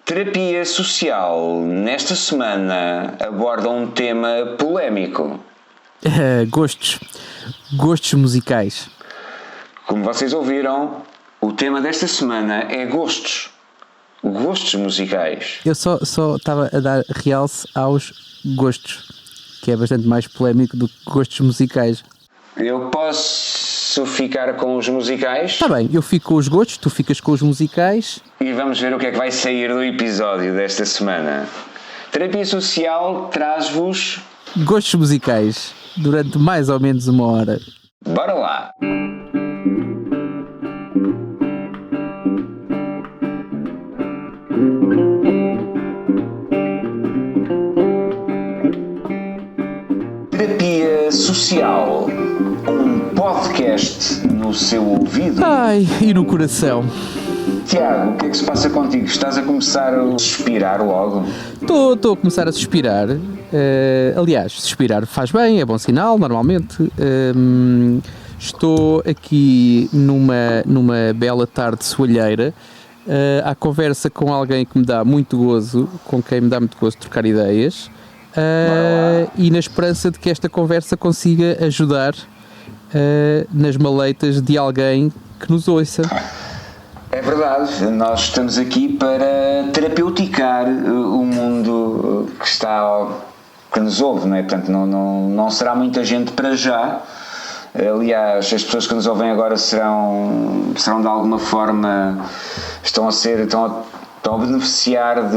Terapia social, nesta semana, aborda um tema polémico. Gostos musicais. Como vocês ouviram, o tema desta semana é gostos. Gostos musicais. Eu só estava a dar realce aos gostos, que é bastante mais polémico do que gostos musicais. Eu posso ficar com os musicais? Está bem, eu fico com os gostos, tu ficas com os musicais. E vamos ver o que é que vai sair do episódio desta semana. Terapia social traz-vos Gostos musicais, durante mais ou menos uma hora. Bora lá! Terapia social, um podcast no seu ouvido. Ai, e no coração. Tiago, o que é que se passa contigo? Estás a começar a suspirar logo? Estou a começar a suspirar. Aliás, suspirar faz bem, é bom sinal, normalmente. Estou aqui numa bela tarde soalheira, à conversa com alguém que me dá muito gozo, com quem me dá muito gozo trocar ideias, e na esperança de que esta conversa consiga ajudar nas maleitas de alguém que nos ouça. É verdade, nós estamos aqui para terapeuticar o mundo que nos ouve, não é? Portanto, não será muita gente para já. Aliás, as pessoas que nos ouvem agora serão de alguma forma, estão a beneficiar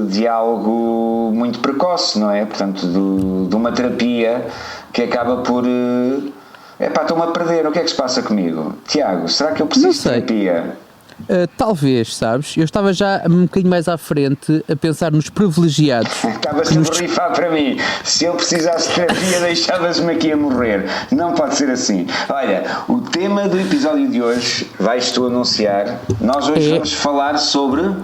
de algo muito precoce, não é? Portanto, de uma terapia que acaba por... estou-me a perder, o que é que se passa comigo? Tiago, será que eu preciso de terapia? Talvez, sabes? Eu estava já um bocadinho mais à frente a pensar nos privilegiados. Estavas a borrifar para mim. Se eu precisasse de terapia, deixavas-me aqui a morrer. Não pode ser assim. Olha, o tema do episódio de hoje, vais tu anunciar. Nós hoje vamos falar sobre...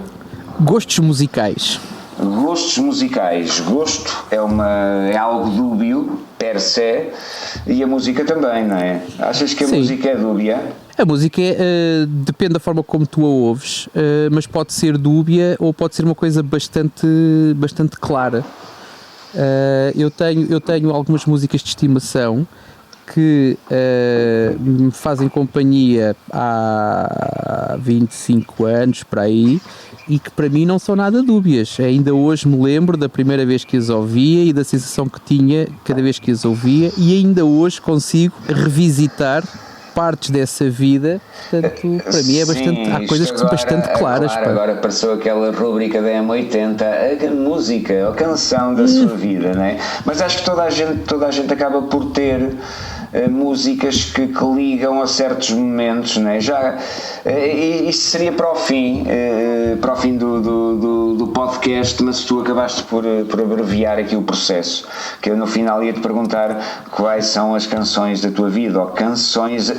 Gostos musicais. Gostos musicais. Gosto é algo dúbio, per se, e a música também, não é? Achas que a música é dúbia? A música depende da forma como tu a ouves, mas pode ser dúbia ou pode ser uma coisa bastante clara. Eu tenho algumas músicas de estimação que me fazem companhia há 25 anos, para aí, e que para mim não são nada dúbias. Ainda hoje me lembro da primeira vez que as ouvia e da sensação que tinha cada vez que as ouvia, e ainda hoje consigo revisitar partes dessa vida. Portanto, para mim é bastante, há coisas que são bastante claras. Agora apareceu aquela rúbrica da M80, a música, a canção da sua vida, não é? Mas acho que toda a gente acaba por ter músicas que ligam a certos momentos, não é? Isso seria para o fim do podcast, mas tu acabaste por abreviar aqui o processo, que eu no final ia te perguntar quais são as canções da tua vida, ou canções...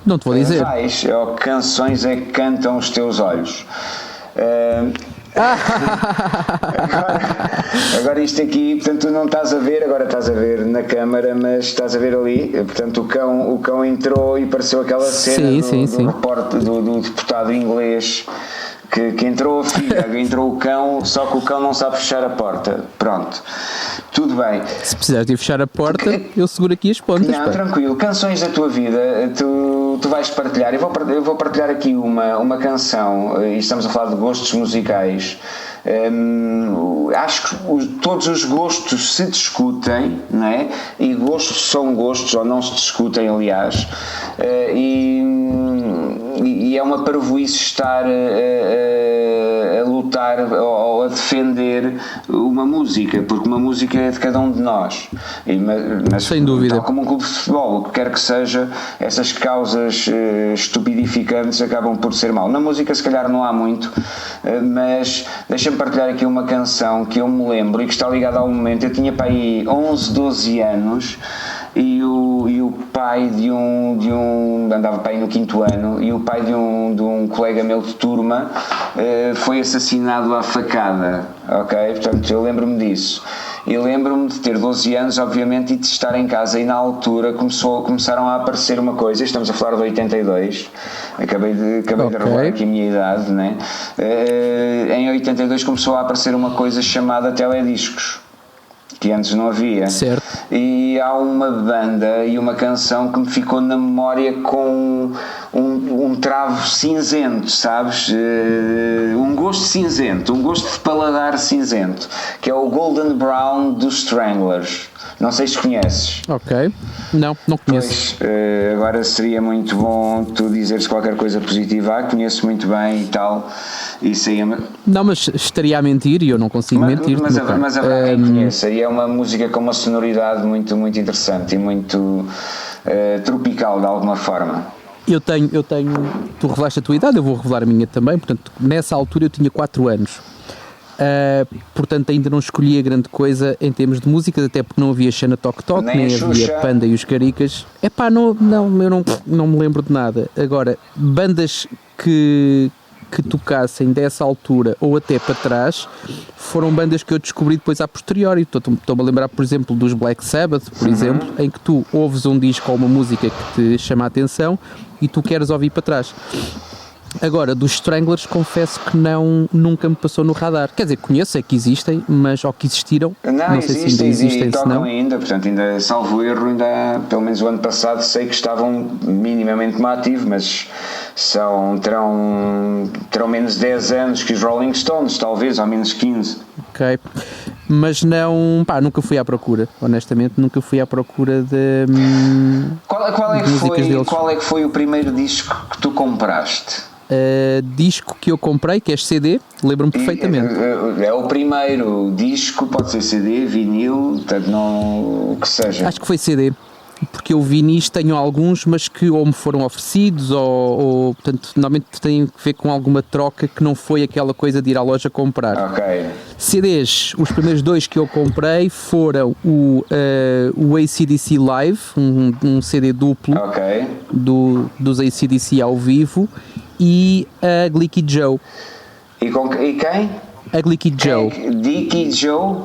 não te vou dizer. Ou canções é que cantam os teus olhos. Agora isto aqui, portanto, tu não estás a ver, agora estás a ver na câmara, mas estás a ver ali, portanto o cão entrou e pareceu aquela cena do repórter, do deputado inglês que entrou a filha, entrou o cão, só que o cão não sabe fechar a porta. Pronto, tudo bem. Se precisares de fechar a porta, eu seguro aqui as pontas. Não, tranquilo. Canções da tua vida, tu vais partilhar. Eu vou partilhar aqui uma canção, e estamos a falar de gostos musicais. Acho que todos os gostos se discutem, não é? E gostos são gostos, ou não se discutem, aliás, e é uma parvoíce estar a lutar ou a defender uma música, porque uma música é de cada um de nós, mas sem dúvida, tal como um clube de futebol, o que quer que seja, essas causas estupidificantes acabam por ser mau. Na música se calhar não há muito, mas deixa-me partilhar aqui uma canção que eu me lembro e que está ligada ao momento. Eu tinha para aí 11, 12 anos e o pai de um andava para aí no 5º ano, e o pai de um colega meu de turma foi assassinado à facada, ok? Portanto, eu lembro-me disso. E lembro-me de ter 12 anos, obviamente, e de estar em casa, e na altura começaram a aparecer uma coisa, estamos a falar de 82, acabei de revelar aqui a minha idade, né? Em 82 começou a aparecer uma coisa chamada telediscos, que antes não havia. Certo. E há uma banda e uma canção que me ficou na memória com um travo cinzento, sabes? Um gosto cinzento, um gosto de paladar cinzento, que é o Golden Brown dos Stranglers. Não sei se conheces. Ok. Não conheço. Pois, agora seria muito bom tu dizeres qualquer coisa positiva. Conheço muito bem e tal. Isso aí é... Não, mas estaria a mentir e eu não consigo mentir. Mas haverá quem conheça. E é uma música com uma sonoridade muito, muito interessante e muito tropical de alguma forma. Eu tenho, tu revelaste a tua idade, eu vou revelar a minha também. Portanto, nessa altura eu tinha 4 anos. Portanto ainda não escolhia grande coisa em termos de músicas, até porque não havia Xana Toc Toc, nem havia Panda e os Caricas. Eu não me lembro de nada. Agora, bandas que tocassem dessa altura ou até para trás foram bandas que eu descobri depois a posteriori. Estou-me a lembrar, por exemplo, dos Black Sabbath, por exemplo, em que tu ouves um disco ou uma música que te chama a atenção e tu queres ouvir para trás. Agora, dos Stranglers, confesso que nunca me passou no radar. Quer dizer, conheço, é que existem, mas ou que existiram, não sei se ainda existem, se não. Ainda, portanto, ainda, salvo erro, ainda, pelo menos o ano passado, sei que estavam minimamente ativos, mas terão menos 10 anos que os Rolling Stones, talvez, ou menos 15. Ok, mas nunca fui à procura, honestamente, nunca fui à procura de músicas deles. Qual é que foi o primeiro disco que tu compraste? Disco que eu comprei, que é CD, lembro-me perfeitamente. É o primeiro disco, pode ser CD, vinil, portanto, não, o que seja. Acho que foi CD, porque eu vinis tenho alguns, mas que ou me foram oferecidos ou portanto, normalmente tem que ver com alguma troca que não foi aquela coisa de ir à loja comprar. Ok. CDs, os primeiros 2 que eu comprei foram o AC/DC Live, um CD duplo dos AC/DC ao vivo, e a Ugly Kid Joe. E quem? Ugly Kid Joe. Kid Joe?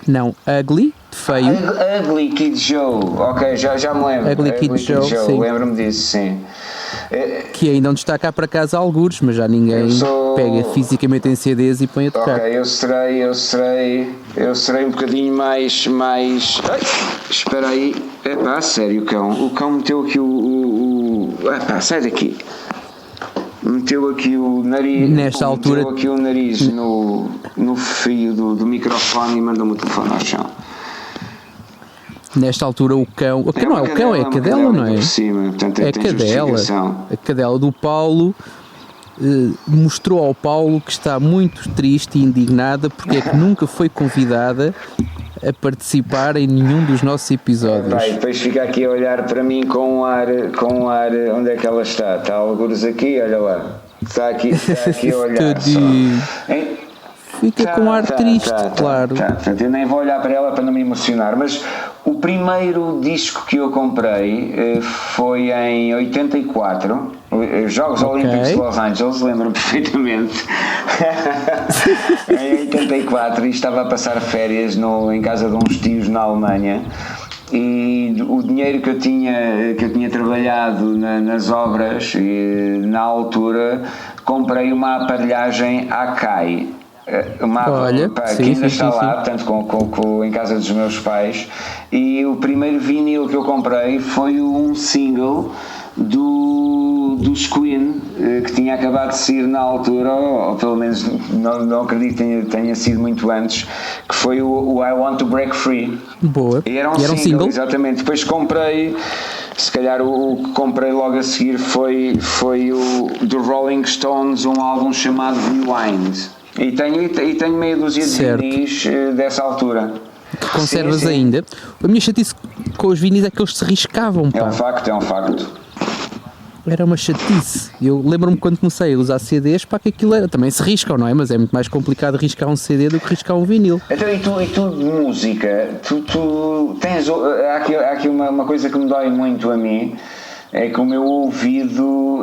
Não, Ugly, de feio. Ugly Kid Joe, ok, já me lembro. Ugly Kid Joe, sim. Lembro-me disso, sim. Que ainda não está cá para casa algures, mas já ninguém pega fisicamente em CDs e põe a tocar. Ok, eu serei um bocadinho mais... Ai, espera aí. Sério, o cão meteu aqui sai daqui. Meteu aqui o nariz. Nesta altura. Meteu aqui o nariz no fio do microfone e mandou-me o telefone ao chão. Nesta altura o cão. Não é o cão, é a cadela, não é? Cima, portanto, é a cadela. A cadela do Paulo mostrou ao Paulo que está muito triste e indignada porque é que nunca foi convidada a participar em nenhum dos nossos episódios. Depois fica aqui a olhar para mim com um ar, onde é que ela está? Está algures aqui, olha lá. Está aqui a olhar só. Fica com ar triste, claro. Portanto, eu nem vou olhar para ela para não me emocionar, mas o primeiro disco que eu comprei foi em 84, Jogos Olímpicos de Los Angeles, lembro-me perfeitamente. Em 84, e estava a passar férias em casa de uns tios na Alemanha. E o dinheiro que eu tinha trabalhado nas obras, e na altura comprei uma aparelhagem Akai. Que ainda está lá, portanto, em casa dos meus pais, e o primeiro vinil que eu comprei foi um single dos Queen, que tinha acabado de sair na altura, ou pelo menos não acredito que tenha sido muito antes, que foi o I Want to Break Free. Boa. E era um single, exatamente. Depois comprei, se calhar o que comprei logo a seguir foi o do Rolling Stones, um álbum chamado Rewind. E tenho meia dúzia de vinis dessa altura. Que conservas ainda? A minha chatice com os vinis é que eles se riscavam. Pá. É um facto. Era uma chatice. Eu lembro-me quando comecei a usar CDs, que aquilo era. Também se riscam, não é? Mas é muito mais complicado riscar um CD do que riscar um vinil. Então, e tu de música, tu tens. Há aqui uma coisa que me dói muito a mim. É que o meu ouvido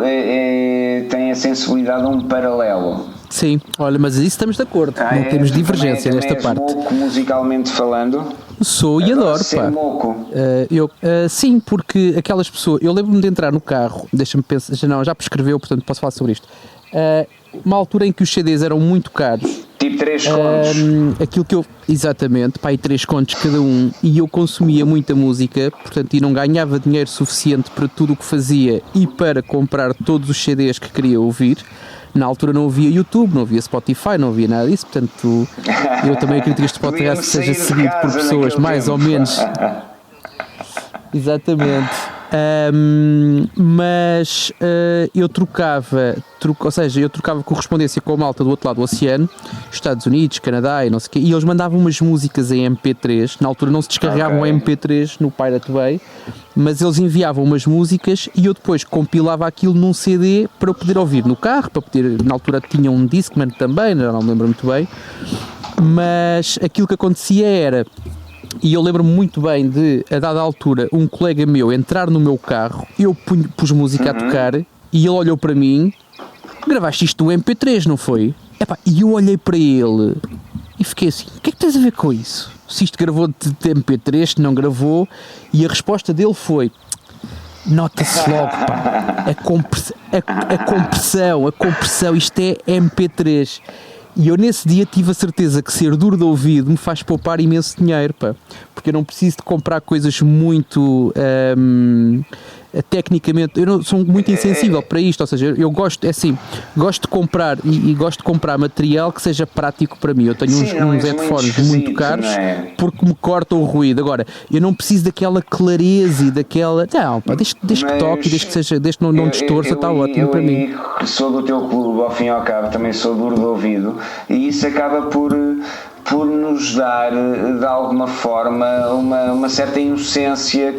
tem a sensibilidade a um paralelo. Sim, olha, mas isso estamos de acordo, não temos divergência também nesta és parte. moco musicalmente falando? Sou e adoro, ser pá. moco. Sim, porque aquelas pessoas. Eu lembro-me de entrar no carro, deixa-me pensar, já prescreveu, portanto posso falar sobre isto. Uma altura em que os CDs eram muito caros. Tipo 3 contos. Aquilo que eu. Exatamente, pá, e 3 contos cada um. E eu consumia muita música, portanto, e não ganhava dinheiro suficiente para tudo o que fazia e para comprar todos os CDs que queria ouvir. Na altura não havia YouTube, não havia Spotify, não havia nada disso, portanto, eu também acredito que este podcast seja seguido por pessoas mais ou menos. Exatamente. Mas eu trocava correspondência com a malta do outro lado do oceano, Estados Unidos, Canadá e não sei o quê, e eles mandavam umas músicas em MP3. Na altura não se descarregavam MP3 no Pirate Bay, mas eles enviavam umas músicas e eu depois compilava aquilo num CD para eu poder ouvir no carro, para poder, na altura tinha um Discman também, não me lembro muito bem, mas aquilo que acontecia era. E eu lembro-me muito bem de, a dada altura, um colega meu entrar no meu carro, eu pus música a tocar e ele olhou para mim: gravaste isto do MP3, não foi? Epá, e eu olhei para ele e fiquei assim: o que é que tens a ver com isso? Se isto gravou de MP3, se não gravou? E a resposta dele foi: nota-se logo, pá, a compressão, isto é MP3. E eu nesse dia tive a certeza que ser duro de ouvido me faz poupar imenso dinheiro, pá, porque eu não preciso de comprar coisas muito tecnicamente, eu não, sou muito insensível para isto, ou seja, eu gosto, gosto de comprar e gosto de comprar material que seja prático para mim. Eu tenho uns headphones muito caros, porque me cortam o ruído. Agora, eu não preciso daquela clareza e daquela, não, pá, desde que toque, desde que não distorça, está ótimo para mim. Sou do teu clube, ao fim e ao cabo, também sou duro de ouvido, e isso acaba por nos dar, de alguma forma, uma certa inocência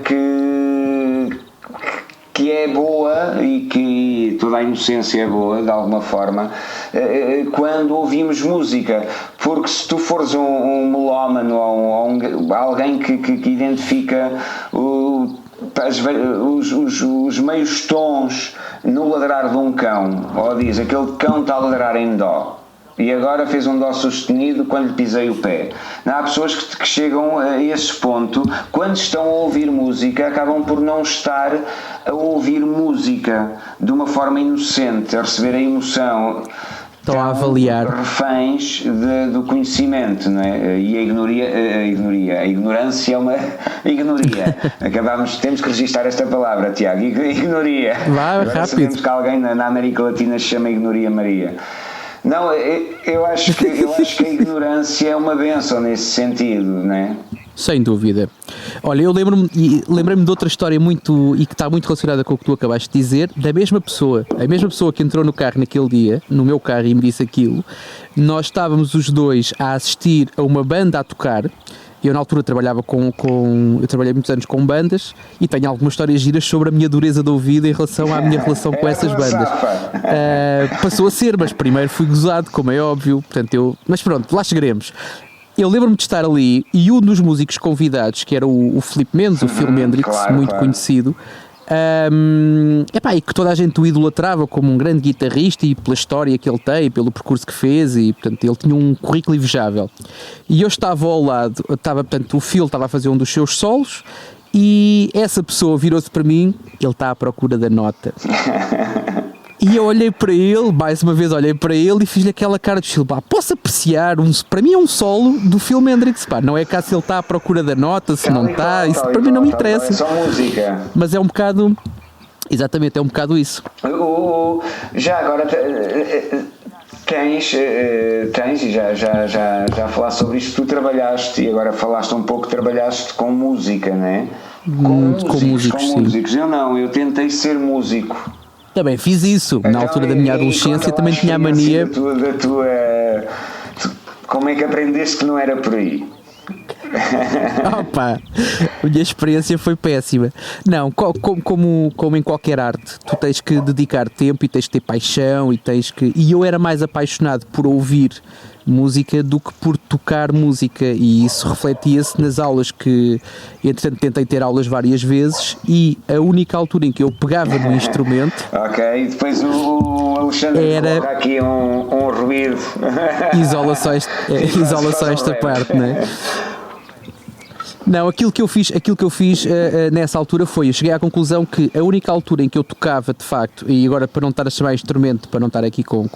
que é boa, e que toda a inocência é boa, de alguma forma, quando ouvimos música, porque se tu fores um melómano ou alguém que identifica os meios tons no ladrar de um cão, ou diz aquele cão está a ladrar em dó e agora fez um dó sustenido quando lhe pisei o pé. Há pessoas que chegam a esse ponto, quando estão a ouvir música, acabam por não estar a ouvir música de uma forma inocente, a receber a emoção. Estão a avaliar. Reféns do conhecimento, não é? E a ignorância é uma ignoria. Temos que registrar esta palavra, Tiago, ignoria. Vai, rápido. Sabemos que alguém na América Latina se chama Ignoria Maria. Não, eu acho que a ignorância é uma bênção nesse sentido, não é? Sem dúvida. Olha, eu lembrei-me de outra história muito, e que está muito relacionada com o que tu acabaste de dizer, da mesma pessoa. A mesma pessoa que entrou no carro naquele dia, no meu carro, e me disse aquilo. Nós estávamos os dois a assistir a uma banda a tocar. Eu na altura trabalhava eu trabalhei muitos anos com bandas e tenho algumas histórias giras sobre a minha dureza de ouvido em relação à minha relação com essas bandas. Passou a ser, mas primeiro fui gozado, como é óbvio, portanto mas pronto, lá chegaremos. Eu lembro-me de estar ali e um dos músicos convidados, que era o Filipe Mendes, o Phil Hendrix, muito conhecido, e que toda a gente o idolatrava como um grande guitarrista, e pela história que ele tem, pelo percurso que fez, e portanto ele tinha um currículo invejável. E eu estava ao lado, portanto o Phil estava a fazer um dos seus solos e essa pessoa virou-se para mim: ele está à procura da nota. E eu olhei para ele, mais uma vez olhei para ele e fiz-lhe aquela cara de estilo: posso apreciar, para mim é um solo do Phil Hendrix, não é cá se ele está à procura da nota, se não está, isso para mim não me interessa. É só música. Mas é um bocado, exatamente, é um bocado isso. Já agora tens e já falaste sobre isto, tu trabalhaste, e agora falaste um pouco, trabalhaste com música, não é? Com músicos. Eu tentei ser músico. Também fiz isso, na altura da minha adolescência também tinha a mania. Como é que aprendeste que não era por aí? Opa, a minha experiência foi péssima. Não, como em qualquer arte, tu tens que dedicar tempo e tens que ter paixão e tens que. E eu era mais apaixonado por ouvir música do que por tocar música, e isso refletia-se nas aulas que, entretanto, tentei ter aulas várias vezes, e a única altura em que eu pegava no instrumento. Ok, e depois o Alexandre era... coloca aqui um ruído. Isola só esta parte, não é? Não, aquilo que eu fiz nessa altura foi, eu cheguei à conclusão que a única altura em que eu tocava de facto, e agora para não estar a chamar instrumento, para não estar aqui com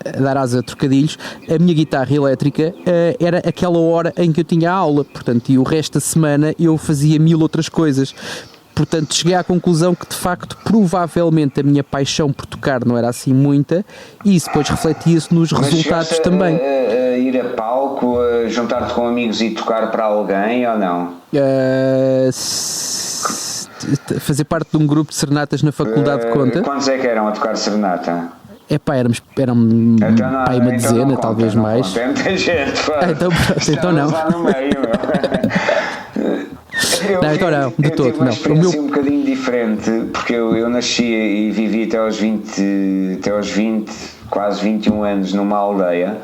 a dar asa a trocadilhos, a minha guitarra elétrica era aquela hora em que eu tinha aula, portanto, e o resto da semana eu fazia 1000 outras coisas. Portanto, cheguei à conclusão que, de facto, provavelmente a minha paixão por tocar não era assim muita, e isso depois refletia-se nos resultados também. Ir a palco, juntar-te com amigos e tocar para alguém, ou não? Fazer parte de um grupo de serenatas na faculdade conta. Quantos é que eram a tocar serenata? Éramos então uma dezena, não talvez conta, mais. Não conta, muita gente, então não. Lá no meio, não, de todo. Tive uma experiência um bocadinho diferente, porque eu nasci e vivi até aos 20, quase 21 anos numa aldeia,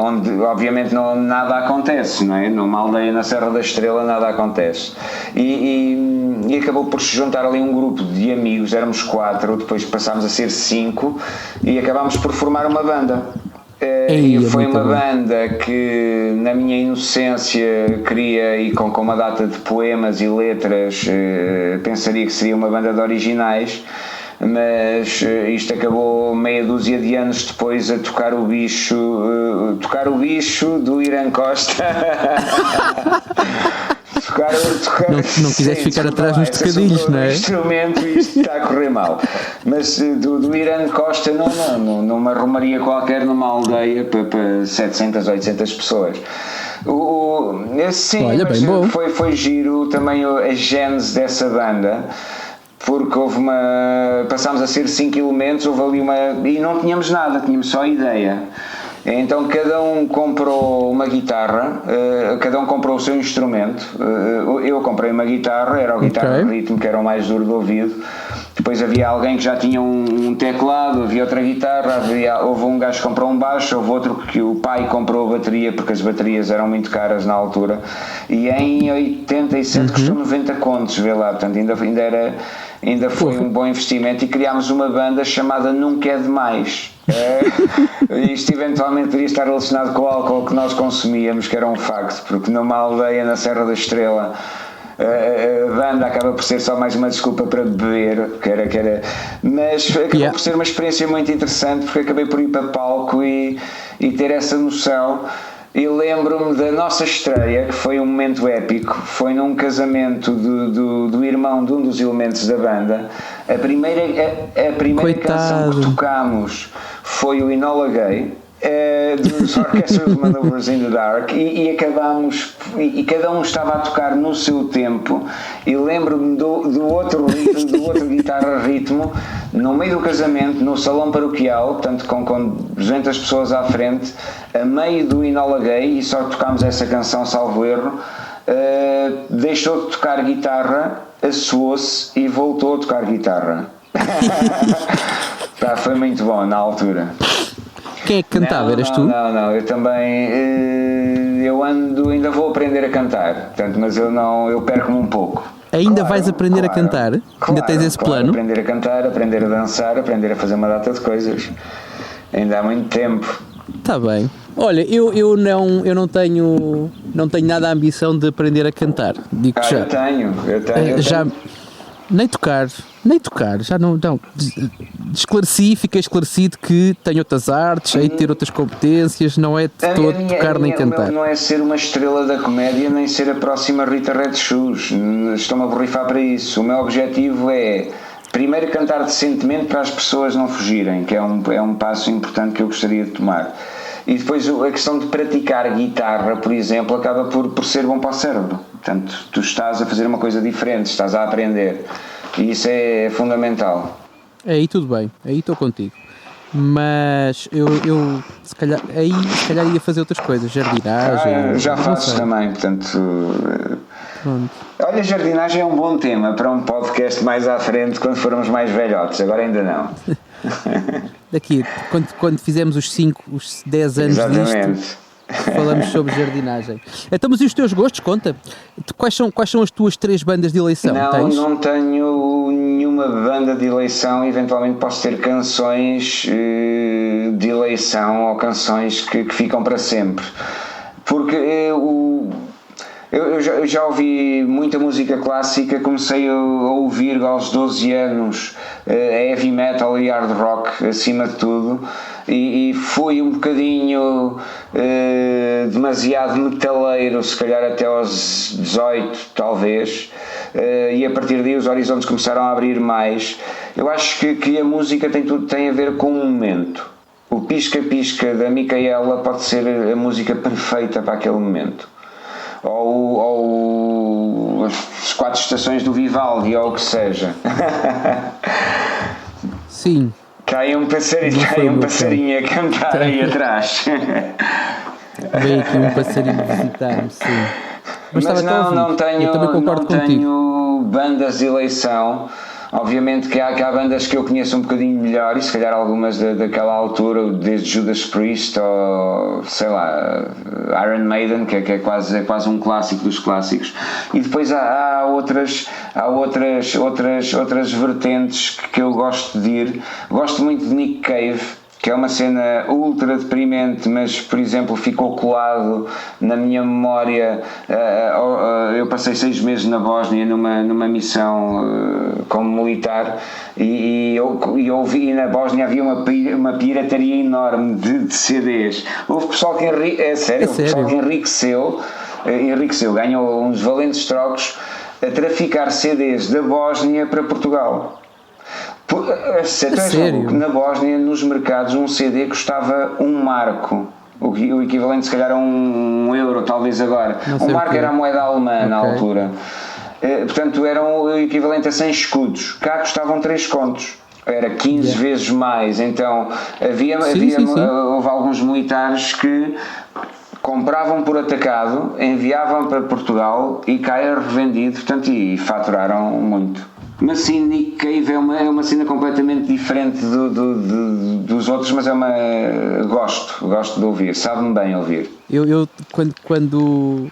onde obviamente nada acontece, não é? Numa aldeia na Serra da Estrela nada acontece, e acabou por se juntar ali um grupo de amigos, éramos 4, depois passámos a ser 5 e acabámos por formar uma banda. E foi uma banda que, na minha inocência, queria, e com uma data de poemas e letras, pensaria que seria uma banda de originais, mas isto acabou meia dúzia de anos depois a tocar o bicho do Irã Costa. Não quiseste ficar atrás nos tocadilhos, não é? Instrumento, isto está a correr mal. Mas do Irã Costa, numa romaria qualquer, numa aldeia para 700, 800 pessoas. Sim, olha, mas bem bom. Foi giro também a gênese dessa banda, porque passámos a ser 5 elementos, houve ali e não tínhamos nada, tínhamos só a ideia. Então cada um comprou uma guitarra, cada um comprou o seu instrumento. Eu comprei uma guitarra, era a guitarra de ritmo, que era o mais duro do ouvido. Depois havia alguém que já tinha um teclado, havia outra guitarra, houve um gajo que comprou um baixo, houve outro que o pai comprou a bateria, porque as baterias eram muito caras na altura, e em 87 custou 90 contos, vê lá, portanto ainda foi um bom investimento, e criámos uma banda chamada Nunca é Demais. Isto eventualmente poderia estar relacionado com o álcool que nós consumíamos, que era um facto, porque numa aldeia na Serra da Estrela a banda acaba por ser só mais uma desculpa para beber, mas acabou por ser uma experiência muito interessante, porque acabei por ir para palco e ter essa noção. E lembro-me da nossa estreia, que foi um momento épico, foi num casamento do irmão de um dos elementos da banda. A primeira canção que tocámos foi o Enola Gay, dos Orchestral Maneuvers in the Dark, e acabámos, e cada um estava a tocar no seu tempo, e lembro-me do outro guitarra ritmo, no meio do casamento, no salão paroquial, portanto com 200 pessoas à frente, a meio do Enola Gay, e só tocámos essa canção, salvo erro, deixou de tocar guitarra, assoou-se e voltou a tocar guitarra. Foi muito bom na altura. Quem é que cantava? Eras tu? Não, eu também ainda vou aprender a cantar, portanto, mas eu perco-me um pouco. Ainda vais aprender a cantar? Ainda tens esse plano? Aprender a cantar, aprender a dançar, aprender a fazer uma data de coisas. Ainda há muito tempo. Está bem. Olha, eu não tenho nada a ambição de aprender a cantar. Digo já. Eu tenho. Já nem tocar, já não. Fiquei esclarecido que tenho outras artes, hei de ter outras competências, não é de todo tocar nem cantar. Não é ser uma estrela da comédia, nem ser a próxima Rita Red Shoes. Estou-me a borrifar para isso. O meu objetivo é primeiro cantar decentemente para as pessoas não fugirem, que é um passo importante que eu gostaria de tomar. E depois a questão de praticar guitarra, por exemplo, acaba por ser bom para o cérebro. Portanto, tu estás a fazer uma coisa diferente, estás a aprender. E isso é fundamental. Aí tudo bem, aí estou contigo. Mas eu se calhar ia fazer outras coisas, jardinagem. Já faço também, portanto. Pronto. Olha, jardinagem é um bom tema para um podcast mais à frente, quando formos mais velhotes, agora ainda não. Daqui, quando fizemos os 10 anos Exatamente. disto, falamos sobre jardinagem. Então, mas e os teus gostos? Conta. Quais são as tuas 3 bandas de eleição? Não tenho nenhuma banda de eleição. Eventualmente posso ter canções de eleição ou canções que ficam para sempre. Porque eu já ouvi muita música clássica, comecei a ouvir aos 12 anos heavy metal e hard rock acima de tudo, e fui um bocadinho demasiado metaleiro, se calhar até aos 18 talvez, e a partir daí os horizontes começaram a abrir mais. Eu acho que a música tem a ver com um momento. O Pisca-Pisca da Micaela pode ser a música perfeita para aquele momento. Ou as 4 estações do Vivaldi, ou o que seja. Sim. Cai um passarinho a cantar aí atrás. Veio aqui um passarinho visitar-me, sim. Mas não tenho bandas de eleição. Obviamente que há bandas que eu conheço um bocadinho melhor, e se calhar algumas daquela altura, desde Judas Priest ou sei lá, Iron Maiden, que é quase um clássico dos clássicos. E depois há outras vertentes que eu gosto de ir. Gosto muito de Nick Cave, que é uma cena ultra deprimente, mas, por exemplo, ficou colado na minha memória. Eu passei 6 meses na Bósnia numa missão como militar, e eu ouvi, na Bósnia havia uma pirataria enorme de CDs. Houve pessoal que pessoal que enriqueceu, ganhou uns valentes trocos a traficar CDs da Bósnia para Portugal. Na Bósnia, nos mercados, um CD custava um marco, o equivalente se calhar a um euro, talvez agora. Um marco era a moeda alemã na altura, portanto era o equivalente a 100 escudos. Cá custavam 3 contos, era 15 vezes mais. Então houve alguns militares que compravam por atacado, enviavam para Portugal e cá era revendido, portanto, e faturaram muito. Mas sim, Nick Cave é uma cena completamente diferente dos outros, mas gosto de ouvir, sabe-me bem ouvir. Eu quando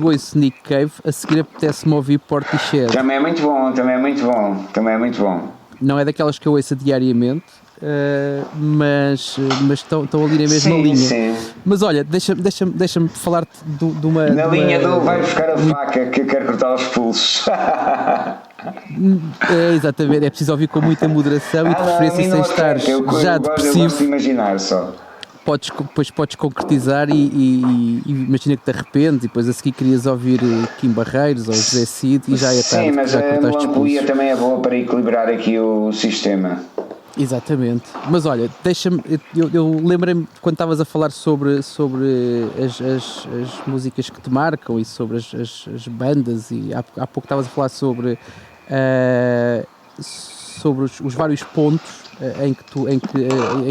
ouço Nick Cave, a seguir apetece-me ouvir Portishead. Também é muito bom. Não é daquelas que eu ouço diariamente, mas estão ali na mesma linha. Sim. Mas olha, deixa-me falar-te de uma... Na linha do vai buscar a faca que eu quero cortar os pulsos. Exatamente, é preciso ouvir com muita moderação e de preferência sem estar já depressivo. Eu gosto de imaginar só. Depois podes concretizar e imagina que te arrependes e depois a seguir querias ouvir Kim Barreiros ou José Cid e já é tarde. Sim, mas a melancolia também é boa para equilibrar aqui o sistema. Exatamente, mas olha, deixa-me, eu lembrei-me quando estavas a falar sobre as músicas que te marcam e sobre as bandas, e há pouco estavas a falar sobre os vários pontos em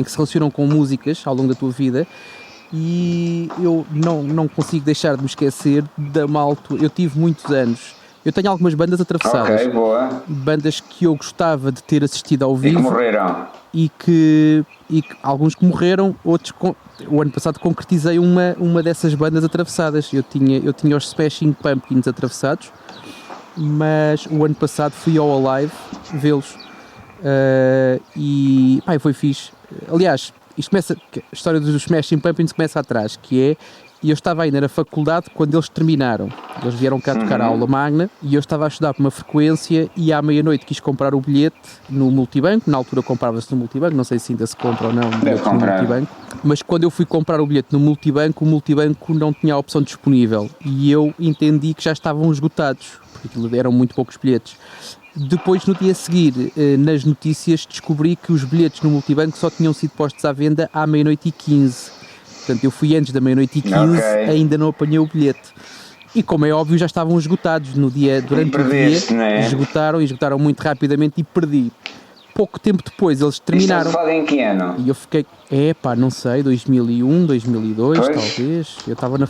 que se relacionam com músicas ao longo da tua vida, e eu não consigo deixar de me esquecer da malta. Eu tive muitos anos. Eu tenho algumas bandas atravessadas. Ok, boa. Bandas que eu gostava de ter assistido ao vivo. E que morreram. E que alguns que morreram, outros... O ano passado concretizei uma dessas bandas atravessadas. Eu tinha os Smashing Pumpkins atravessados, mas o ano passado fui ao Alive vê-los. E foi fixe. Aliás, a história dos Smashing Pumpkins começa atrás, que é... E eu estava ainda na faculdade quando eles terminaram. Eles vieram cá tocar a aula magna e eu estava a estudar por uma frequência, e à meia-noite quis comprar o bilhete no multibanco. Na altura comprava-se no multibanco, não sei se ainda se compra ou não no multibanco. Mas quando eu fui comprar o bilhete no multibanco, o multibanco não tinha a opção disponível. E eu entendi que já estavam esgotados, porque aquilo eram muito poucos bilhetes. Depois, no dia a seguir, nas notícias, descobri que os bilhetes no multibanco só tinham sido postos à venda à meia-noite e 15. Portanto, eu fui antes da meia-noite e 15, ainda não apanhei o bilhete. E como é óbvio, já estavam esgotados durante o dia. Não é? Esgotaram muito rapidamente e perdi. pouco tempo depois eles Isto terminaram. estás a falar em que ano? E eu fiquei, não sei, 2001, 2002, Pois. talvez. Eu estava na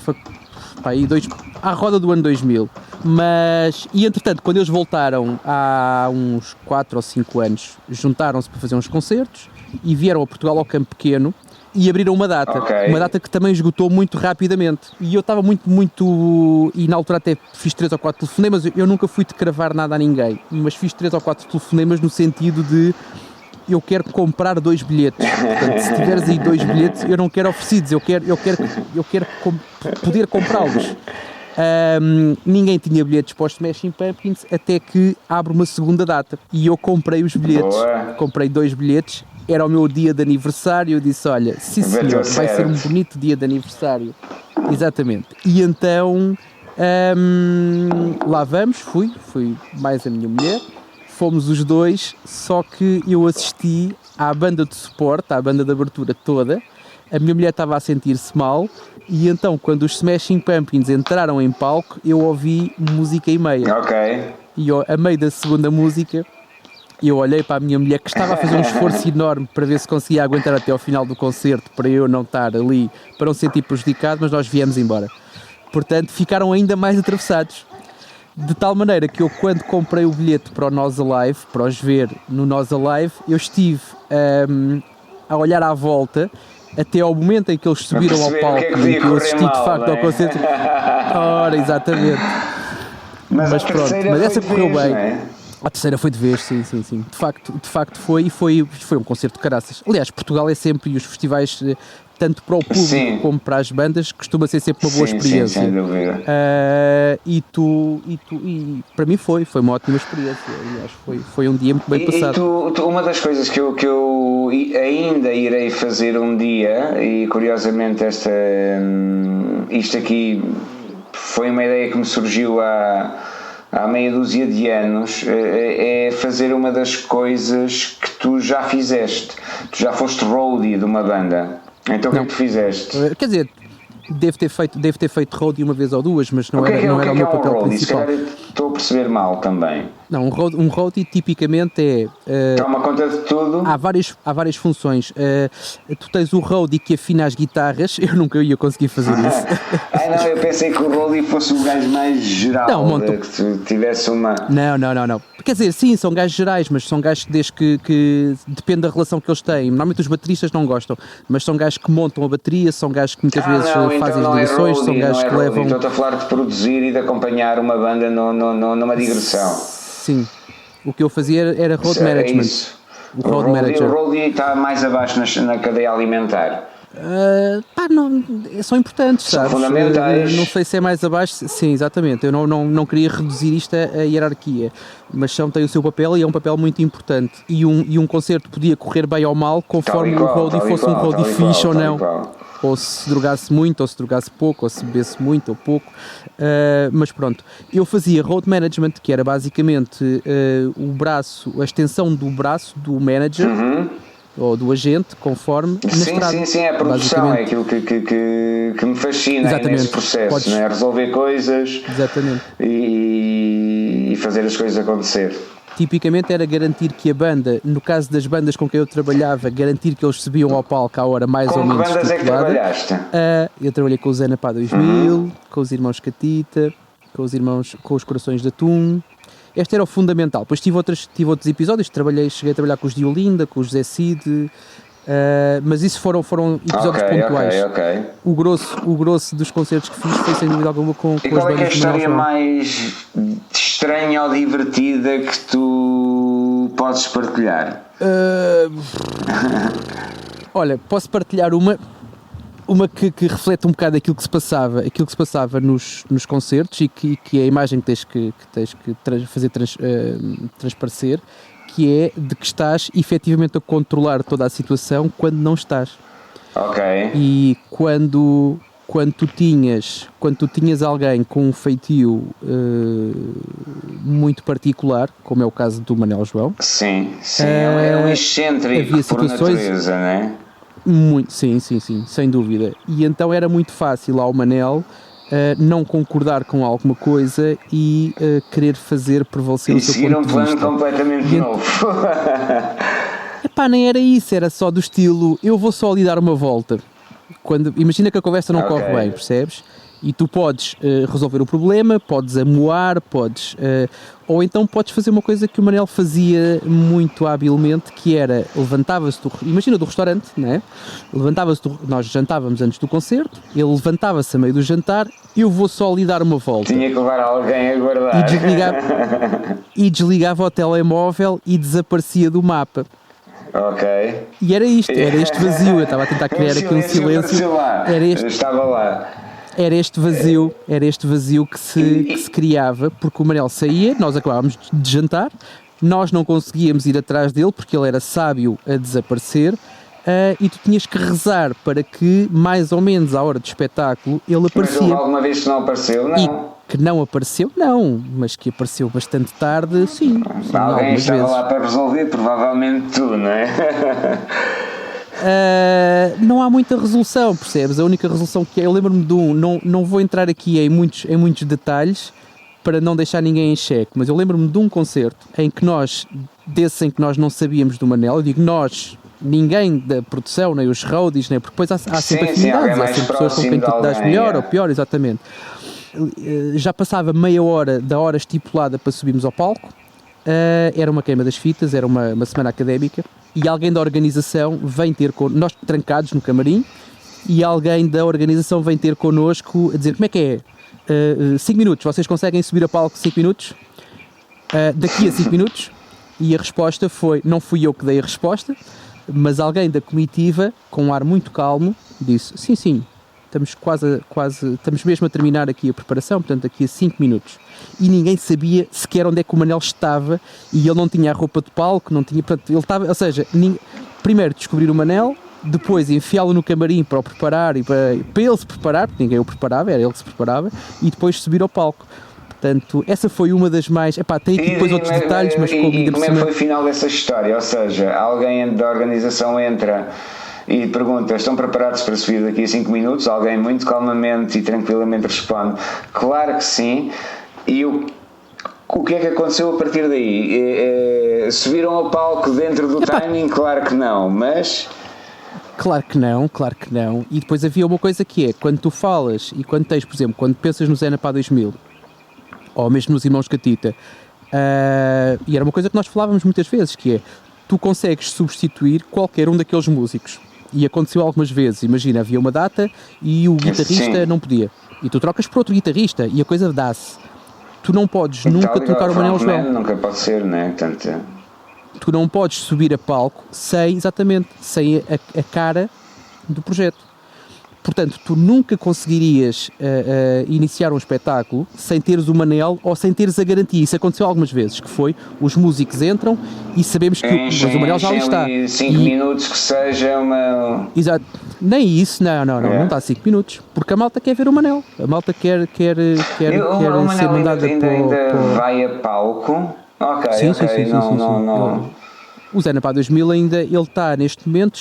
à roda do ano 2000. Mas, e entretanto, quando eles voltaram há uns 4 ou 5 anos, juntaram-se para fazer uns concertos e vieram a Portugal ao Campo Pequeno e abriram uma data. Ok. Uma data que também esgotou muito rapidamente. E eu estava muito. E na altura até fiz 3 ou 4 telefonemas. Eu nunca fui de cravar nada a ninguém, mas fiz 3 ou 4 telefonemas no sentido de. Eu quero comprar 2 bilhetes. Portanto, se tiveres aí 2 bilhetes, eu não quero oferecidos, eu quero poder comprá-los. Ninguém tinha bilhetes para os Smashing Pumpkins até que abre uma segunda data. E eu comprei os bilhetes. Boa. Comprei 2 bilhetes. Era o meu dia de aniversário. Eu disse: olha, sim senhor, vai ser um bonito dia de aniversário. Exatamente. E então lá vamos, fui mais a minha mulher. Fomos os dois, só que eu assisti à banda de suporte, à banda de abertura toda. A minha mulher estava a sentir-se mal e então quando os Smashing Pumpkins entraram em palco, eu ouvi música e meia. Ok. E a meio da segunda música, eu olhei para a minha mulher que estava a fazer um esforço enorme para ver se conseguia aguentar até ao final do concerto, para eu não estar ali, para não sentir prejudicado, mas nós viemos embora. Portanto, ficaram ainda mais atravessados. De tal maneira que eu, quando comprei o bilhete para o Nós Alive, para os ver no Nós Alive, eu estive a olhar à volta até ao momento em que eles subiram ao palco e que eu assisti de facto ao concerto. Ora, exatamente. Mas pronto, mas essa correu bem. A terceira foi de vez, sim. De facto foi, e foi um concerto de caraças. Aliás, Portugal é sempre, e os festivais, tanto para o público Sim. como para as bandas, costuma ser sempre uma boa experiência. Sim, sem dúvida. E para mim foi uma ótima experiência. Aliás, foi um dia muito bem passado. Uma das coisas que eu ainda irei fazer um dia, e curiosamente isto aqui foi uma ideia que me surgiu há meia dúzia de anos, é fazer uma das coisas que tu já fizeste. Tu já foste roadie de uma banda. Então o que é que tu fizeste? Quer dizer, devo ter feito roadie uma vez ou duas, mas não era o meu papel principal. Estou a perceber mal também. Não, um roadie tipicamente toma conta de tudo. Há várias funções. Tu tens o roadie que afina as guitarras. Eu nunca ia conseguir fazer isso. Não, eu pensei que o roadie fosse um gajo mais geral. Não, que tu tivesse uma... Não. Quer dizer, sim, são gajos gerais, mas são gajos que depende da relação que eles têm. Normalmente os bateristas não gostam, mas são gajos que montam a bateria, são gajos que muitas vezes fazem as ligações, são gajos que levam... Estou a falar de produzir e de acompanhar uma banda numa digressão. Sim, o que eu fazia era road management. O road manager. O roadie está mais abaixo na cadeia alimentar. Não, são importantes, são sabes? Fundamentais. Não sei se é mais abaixo. Sim, exatamente. Eu não queria reduzir isto a hierarquia, mas tem o seu papel e é um papel muito importante. E um concerto podia correr bem ou mal conforme o roadie fosse um roadie fixe ou não. Ou se drogasse muito, ou se drogasse pouco, ou se bebesse muito ou pouco. Mas pronto, eu fazia road management, que era basicamente a extensão do braço do manager. Ou do agente, conforme na estrada. Sim, a produção é aquilo que me fascina nesse processo, não é? Resolver coisas. Exatamente. E fazer as coisas acontecer. Tipicamente era garantir que a banda, no caso das bandas com quem eu trabalhava, garantir que eles subiam ao palco à hora mais ou menos. Com que bandas é que trabalhaste? Eu trabalhei com os Anapá 2000, com os irmãos Catita, com os Corações de Atum. Este era o fundamental. Depois tive outros episódios, cheguei a trabalhar com os de Olinda, com os Zé Cid, mas isso foram episódios pontuais. Okay. O grosso dos concertos que fiz foi sem dúvida alguma com as bandas. E qual é que é a história mais estranha ou divertida que tu podes partilhar? Olha, posso partilhar uma que reflete um bocado aquilo que se passava nos concertos e que é a imagem que tens que fazer transparecer, que é de que estás efetivamente a controlar toda a situação quando não estás. Ok. E quando tu tinhas alguém com um feitio muito particular, como é o caso do Manel João. Sim, é um excêntrico por natureza, não é? Sim, sem dúvida. E então era muito fácil ao Manel não concordar com alguma coisa e querer fazer prevalecer E o seu seguir ponto um de plano vista. completamente novo. Epá, nem era isso, era só do estilo, eu vou só lhe dar uma volta. Imagina que a conversa não Ok. corre bem, percebes? E tu podes resolver o problema, podes amoar, ou então podes fazer uma coisa que o Manel fazia muito habilmente, que era, imagina do restaurante, né? Nós jantávamos antes do concerto, ele levantava-se a meio do jantar, eu vou só lhe dar uma volta. Tinha que levar alguém a guardar. E desligava o telemóvel e desaparecia do mapa. Ok. E era este vazio, eu estava a tentar criar aqui um silêncio. Lá. Estava lá. Era este vazio que se criava, porque o Manel saía, nós acabávamos de jantar, nós não conseguíamos ir atrás dele porque ele era sábio a desaparecer, e tu tinhas que rezar para que, mais ou menos à hora do espetáculo, ele aparecia. Mas alguma vez que não apareceu? Não. E que não apareceu, não, mas que apareceu bastante tarde, sim. Alguém estava vezes. lá para resolver, provavelmente tu, não é? Não há muita resolução, percebes? A única resolução que é, eu lembro-me de não vou entrar aqui em muitos detalhes para não deixar ninguém em xeque, mas eu lembro-me de um concerto em que nós não sabíamos do Manel, eu digo nós, ninguém da produção, nem os roadies, nem, porque depois há sempre afinidades, há sempre pessoas com quem tu te dás melhor ou pior, exatamente. Já passava meia hora da hora estipulada para subirmos ao palco, era uma queima das fitas, era uma semana académica, e alguém da organização vem ter connosco, nós trancados no camarim, e alguém da organização vem ter connosco a dizer como é que é, 5 minutos, vocês conseguem subir a palco 5 minutos? Daqui a 5 minutos? E a resposta foi, não fui eu que dei a resposta, mas alguém da comitiva, com um ar muito calmo, disse, sim, estamos mesmo a terminar aqui a preparação, portanto daqui a 5 minutos. E ninguém sabia sequer onde é que o Manel estava, e ele não tinha a roupa de palco, não tinha, portanto, ele estava, ou seja, primeiro descobrir o Manel, depois enfiá-lo no camarim para o preparar e para ele se preparar, porque ninguém o preparava, era ele que se preparava, e depois subir ao palco. Portanto, essa foi uma das mais... tem aqui depois outros detalhes, mas como ainda por cima... Como é que foi o final dessa história? Ou seja, alguém da organização entra e pergunta, estão preparados para subir daqui a 5 minutos? Alguém muito calmamente e tranquilamente responde, claro que sim. E o que é que aconteceu a partir daí? Subiram ao palco dentro do timing? Claro que não, mas... Claro que não. E depois havia uma coisa que é, quando tu falas e quando tens, por exemplo, quando pensas no Zé Napá 2000, ou mesmo nos Irmãos Catita, e era uma coisa que nós falávamos muitas vezes, que é, tu consegues substituir qualquer um daqueles músicos. E aconteceu algumas vezes, imagina, havia uma data e o guitarrista não podia. E tu trocas por outro guitarrista e a coisa dá-se. Tu não podes nunca trocar o Manel João. Nunca pode ser, né? Portanto... Tu não podes subir a palco sem a cara do projeto. Portanto, tu nunca conseguirias iniciar um espetáculo sem teres o Manel ou sem teres a garantia. Isso aconteceu algumas vezes, que foi, os músicos entram e sabemos que mas o Manel já ali está. 5 minutos que seja uma... Exato. Nem isso, não está 5 minutos. Porque a malta quer ver o Manel. A malta quer ser mandada ainda vai a palco? Ok, sim. Não. O Zé Napá 2000 ainda, ele está, neste momento,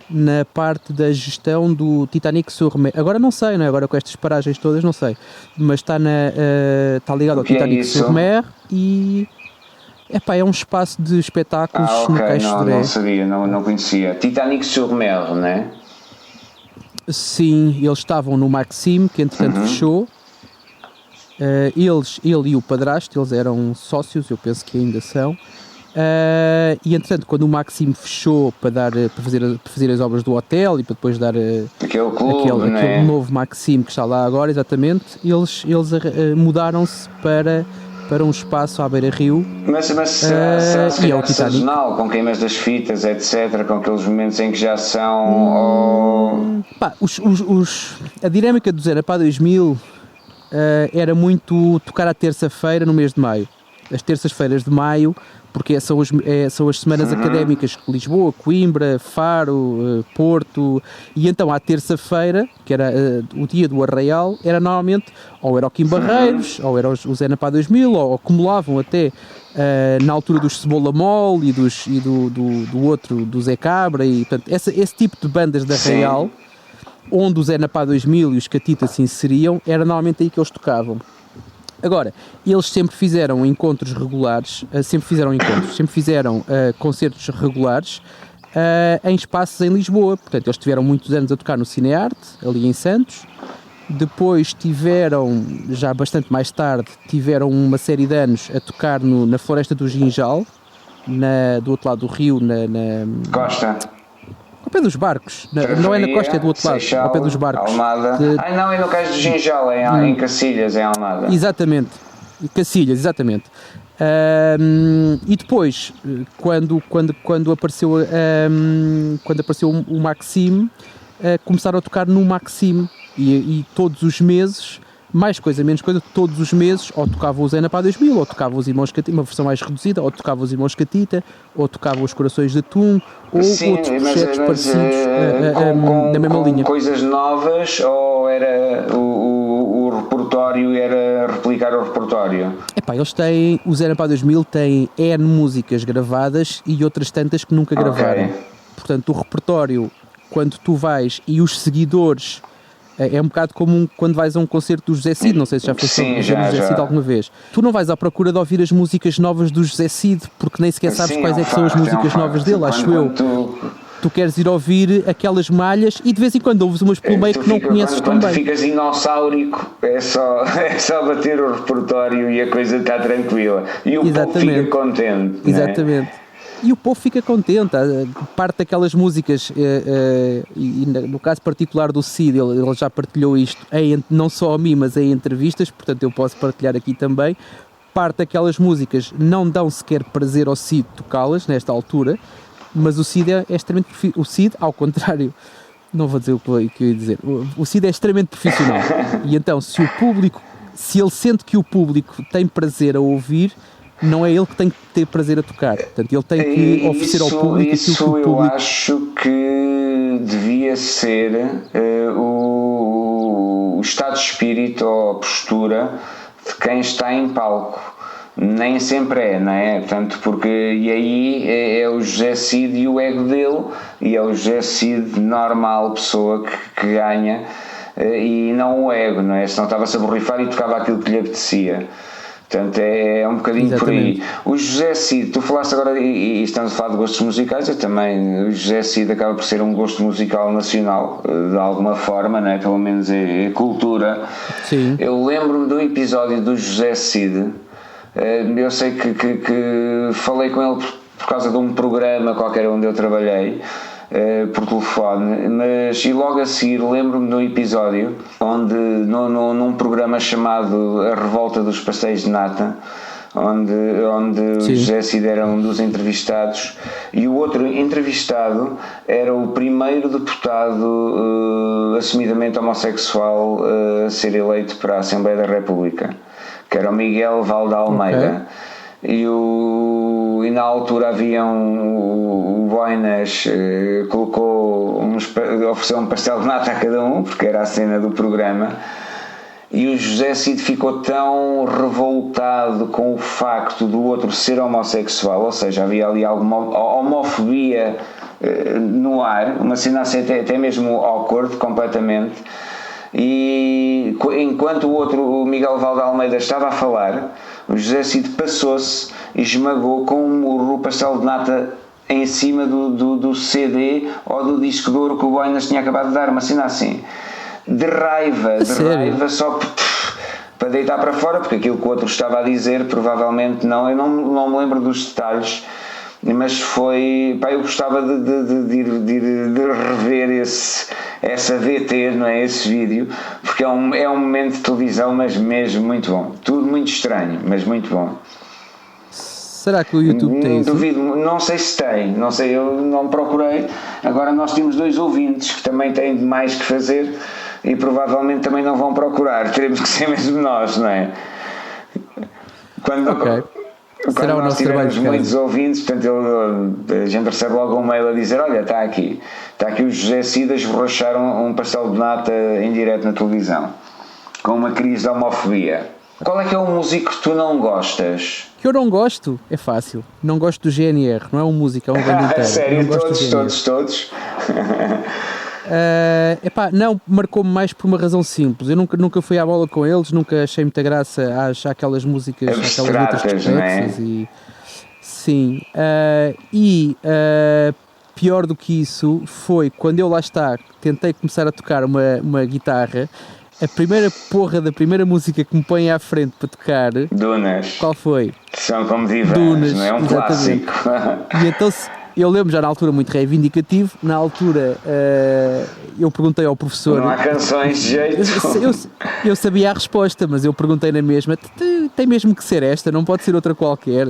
na parte da gestão do Titanic-sur-Mer. Agora não sei, não é? Agora com estas paragens todas não sei. Mas está ligado ao Titanic-sur-Mer e... é um espaço de espetáculos no Caixo de Dré. Não sabia, não conhecia. Titanic-sur-Mer, não é? Sim, eles estavam no Maxime, que entretanto fechou. Ele e o padrasto, eles eram sócios, eu penso que ainda são. E entretanto, quando o Maxime fechou para fazer as obras do hotel e para depois dar aquele novo Maxime que está lá agora, exatamente, eles mudaram-se para um espaço à beira-rio. Mas será sazonal, com queimas das fitas, etc., com aqueles momentos em que já são... A dinâmica do Zé Napá 2000 era muito tocar à terça-feira no mês de maio. As terças-feiras de maio, porque são as semanas académicas de Lisboa, Coimbra, Faro, Porto, e então à terça-feira, que era o dia do Arraial, era normalmente, ou era o Kim Barreiros, ou era o Zé Napá 2000, ou acumulavam até na altura dos Cebola Mole e do outro, do Zé Cabra, e portanto, esse tipo de bandas de Arraial, onde o Zé Napá 2000 e os Catita se inseriam, era normalmente aí que eles tocavam. Agora, eles sempre fizeram encontros regulares, sempre fizeram concertos regulares em espaços em Lisboa. Portanto, eles tiveram muitos anos a tocar no Cinearte, ali em Santos. Depois tiveram, já bastante mais tarde, tiveram uma série de anos a tocar na Floresta do Ginjal, do outro lado do rio, Costa. ao pé dos barcos. Não é na costa, é do outro lado, ao pé dos barcos. Almada. Não, é no Cais do Ginjal, em Cacilhas, em Almada. Exatamente, Cacilhas, exatamente. E depois, quando apareceu o Maxime, começaram a tocar no Maxime e todos os meses, mais coisa, menos coisa, todos os meses, ou tocavam o Zé Napá 2000, ou tocavam os Irmãos Catita, uma versão mais reduzida, ou tocavam os Irmãos Catita, ou tocavam os Corações de Atum, ou outros projetos parecidos na mesma linha. Coisas novas, ou era o repertório, era replicar o repertório? Eles têm, o Zé Napá 2000 tem N músicas gravadas e outras tantas que nunca gravaram. Portanto, o repertório, quando tu vais, e os seguidores, é um bocado como quando vais a um concerto do José Cid, não sei se já foste ao José Cid alguma vez. Tu não vais à procura de ouvir as músicas novas do José Cid, porque nem sequer sabes quais é que são as músicas novas dele, acho eu. Tu queres ir ouvir aquelas malhas e de vez em quando ouves umas pelo meio que não conheces tão bem. Quando ficas dinossáurico, é só bater o repertório e a coisa está tranquila. E o povo fica contente. Exatamente. E o povo fica contente, parte daquelas músicas, e no caso particular do Cid, ele já partilhou isto, não só a mim, mas em entrevistas, portanto eu posso partilhar aqui também. Parte daquelas músicas não dão sequer prazer ao Cid tocá-las nesta altura, mas o Cid é extremamente o Cid, ao contrário, não vou dizer o que eu ia dizer, o Cid é extremamente profissional, e então se ele sente que o público tem prazer a ouvir, não é ele que tem que ter prazer a tocar, portanto ele tem que oferecer ao público aquilo que o público... Eu acho que devia ser o estado de espírito ou a postura de quem está em palco. Nem sempre é, não é? Portanto, porque e aí é o José Cid e o ego dele, e é o José Cid normal, pessoa que ganha, e não o ego, não é? Senão estava-se a borrifar e tocava aquilo que lhe apetecia. Portanto, é um bocadinho Exatamente. Por aí. O José Cid, tu falaste agora, e estamos a falar de gostos musicais, eu também, o José Cid acaba por ser um gosto musical nacional, de alguma forma, não é? Pelo menos é cultura. Sim. Eu lembro-me de um episódio do José Cid, eu sei que falei com ele por causa de um programa qualquer onde eu trabalhei, por telefone, mas e logo a seguir lembro-me de um episódio onde num programa chamado A Revolta dos Pastéis de Nata, onde o José Cid era um dos entrevistados e o outro entrevistado era o primeiro deputado assumidamente homossexual a ser eleito para a Assembleia da República, que era o Miguel Val de Almeida. Okay. E na altura havia o Boinas ofereceu um pastel de nata a cada um, porque era a cena do programa, e o José Cid ficou tão revoltado com o facto do outro ser homossexual, ou seja, havia ali alguma homofobia no ar, uma cena assim até mesmo awkward completamente. E enquanto o Miguel Val de Almeida estava a falar, o José Cid passou-se e esmagou com um murro o pastel de nata em cima do CD ou do disco de ouro que o Boinas tinha acabado de dar, uma cena assim, de raiva só para deitar para fora, porque aquilo que o outro estava a dizer provavelmente não, eu não me lembro dos detalhes, mas foi, eu gostava de rever essa VT, não é, esse vídeo, porque é um momento de televisão, mas mesmo muito bom, tudo muito estranho, mas muito bom. Será que o YouTube tem isso? Duvido, não sei se tem, não sei, eu não procurei. Agora nós temos 2 ouvintes que também têm mais que fazer e provavelmente também não vão procurar, teremos que ser mesmo nós, não é? Quando nós tivermos muitos ouvintes, portanto, a gente recebe logo um mail a dizer: olha, está aqui o José Cid a esborrachar um pastel de nata em direto na televisão, com uma crise de homofobia. Qual é que é o músico que tu não gostas? Que eu não gosto? É fácil. Não gosto do GNR, não é um músico, é um banda inteiro. Sério? Todos? Não, marcou-me mais por uma razão simples. Eu nunca fui à bola com eles, nunca achei muita graça àquelas músicas, aquelas letras complexas. E, sim, pior do que isso foi quando eu lá tentei começar a tocar uma guitarra. A primeira música que me põe à frente para tocar. Dunas. Qual foi? São como divãs, Dunas, não é? Um exatamente. clássico. E então eu lembro já na altura muito reivindicativo. Na altura eu perguntei ao professor. Não há canções de jeito. Eu sabia a resposta, mas eu perguntei na mesma: tem mesmo que ser esta, não pode ser outra qualquer.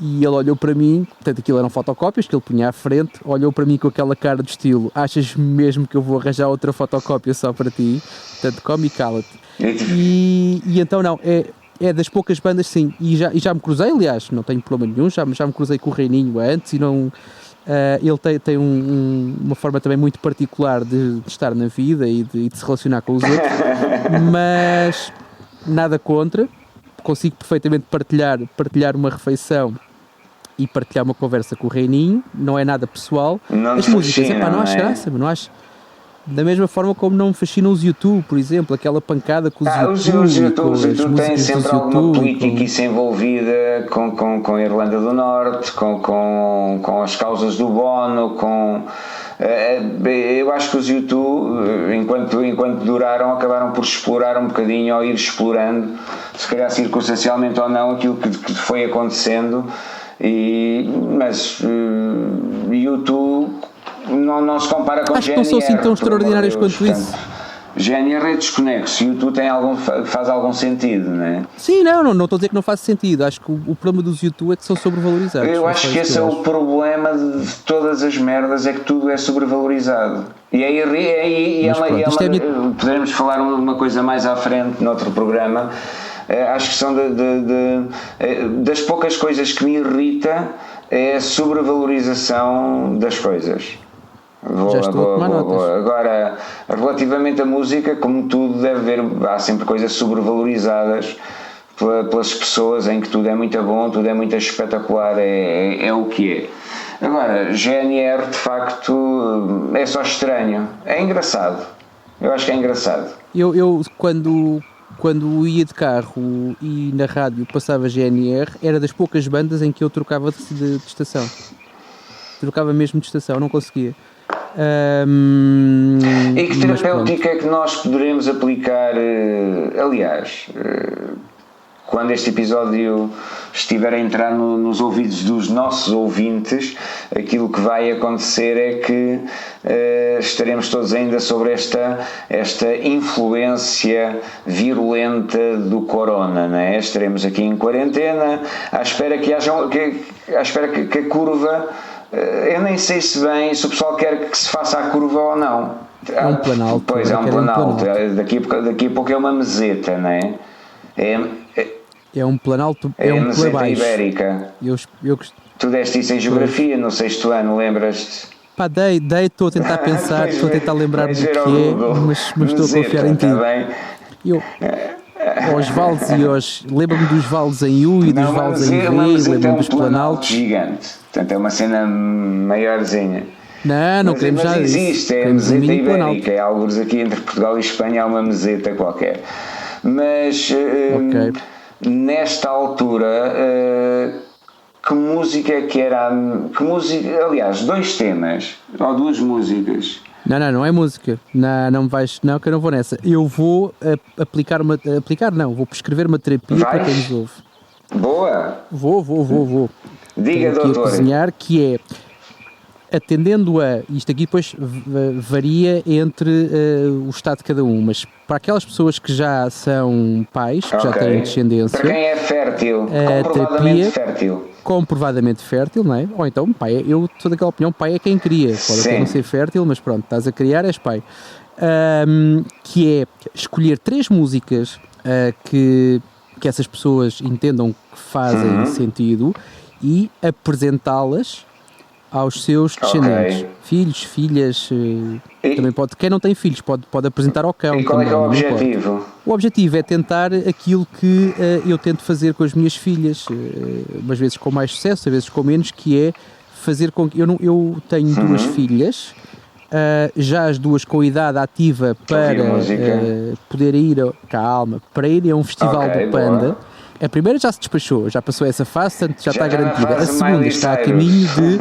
E ele olhou para mim, portanto aquilo eram fotocópias que ele punha à frente, olhou para mim com aquela cara do estilo: achas mesmo que eu vou arranjar outra fotocópia só para ti? Portanto, come e cala-te. E então não, é das poucas bandas, sim, e já me cruzei, aliás, não tenho problema nenhum, já me cruzei com o Reininho antes e não... ele tem uma forma também muito particular de estar na vida e de se relacionar com os outros, mas nada contra, consigo perfeitamente partilhar uma refeição e partilhar uma conversa com o Reininho, não é nada pessoal. Não as músicas, não acho é? graça, não acho. Da mesma forma como não me fascinam os YouTube, por exemplo, aquela pancada com os YouTube. Os YouTube têm sempre alguma política envolvida com a Irlanda do Norte, com as causas do Bono, eu acho que os YouTube, enquanto duraram, acabaram por explorar um bocadinho, ou ir explorando, se calhar circunstancialmente ou não, aquilo que foi acontecendo, mas YouTube não se compara com acho GNR. Acho que não são assim tão extraordinários quanto isso. GNR é desconexo, YouTube faz algum sentido, não é? Sim, não estou a dizer que não faz sentido. Acho que o problema dos YouTube é que são sobrevalorizados. Eu acho que esse é o problema de todas as merdas, é que tudo é sobrevalorizado. Poderemos falar uma coisa mais à frente, noutro programa. Acho que são das poucas coisas que me irrita é a sobrevalorização das coisas. Já estou a tomar notas. Agora, relativamente à música, como tudo deve haver, há sempre coisas sobrevalorizadas pelas pessoas, em que tudo é muito bom, tudo é muito espetacular, é o que é. Agora, GNR de facto é só estranho, é engraçado, eu acho que é engraçado. Eu quando ia de carro e na rádio passava GNR, era das poucas bandas em que eu trocava de estação. Trocava mesmo de estação, não conseguia. E que terapêutica é que nós poderemos aplicar, aliás, quando este episódio estiver a entrar nos ouvidos dos nossos ouvintes, aquilo que vai acontecer é que estaremos todos ainda sobre esta influência virulenta do corona, não é? Estaremos aqui em quarentena à espera que a curva, eu nem sei se o pessoal quer que se faça a curva ou não. É um planalto. Pois, é um planalto. Daqui a pouco é uma meseta, não é? É um planalto, é um meseta baixo. Ibérica. Tu deste isso em geografia no 6º ano, lembras-te? Pá, estou a tentar pensar, estou a tentar lembrar-me do que mas estou a confiar em ti. Aos vales lembro-me dos vales em U e dos vales em V, lembro-me dos planaltos. Gigante, portanto é uma cena maiorzinha. Não queremos já isso. Existe, é a meseta ibérica, é alguns aqui entre Portugal e Espanha, há uma meseta qualquer. Mas nesta altura, que música é que era? Aliás, 2 temas ou 2 músicas. Não é música. Não que eu não vou nessa. Eu vou vou prescrever uma terapia para quem nos ouve. Boa! Vou. Diga, doutor. A cozinhar, que é atendendo isto aqui depois varia entre o estado de cada um, mas para aquelas pessoas que já são pais, que já têm descendência, para quem é fértil, comprovadamente fértil. Comprovadamente fértil, não é? Ou então, pai, eu sou daquela opinião, pai é quem cria, pode até não ser fértil, mas pronto, estás a criar, és pai. Que é escolher 3 músicas que essas pessoas entendam que fazem sentido e apresentá-las aos seus descendentes, filhos, filhas, também pode, quem não tem filhos pode apresentar ao cão. E qual também, é o objetivo? O objetivo é tentar aquilo que eu tento fazer com as minhas filhas, umas vezes com mais sucesso, às vezes com menos, que é fazer com que eu tenho 2 filhas já as duas com idade ativa para poder ir para ir a um festival do Panda. Boa. A primeira já se despachou, já passou essa fase, portanto já está garantida. A segunda está a caminho de...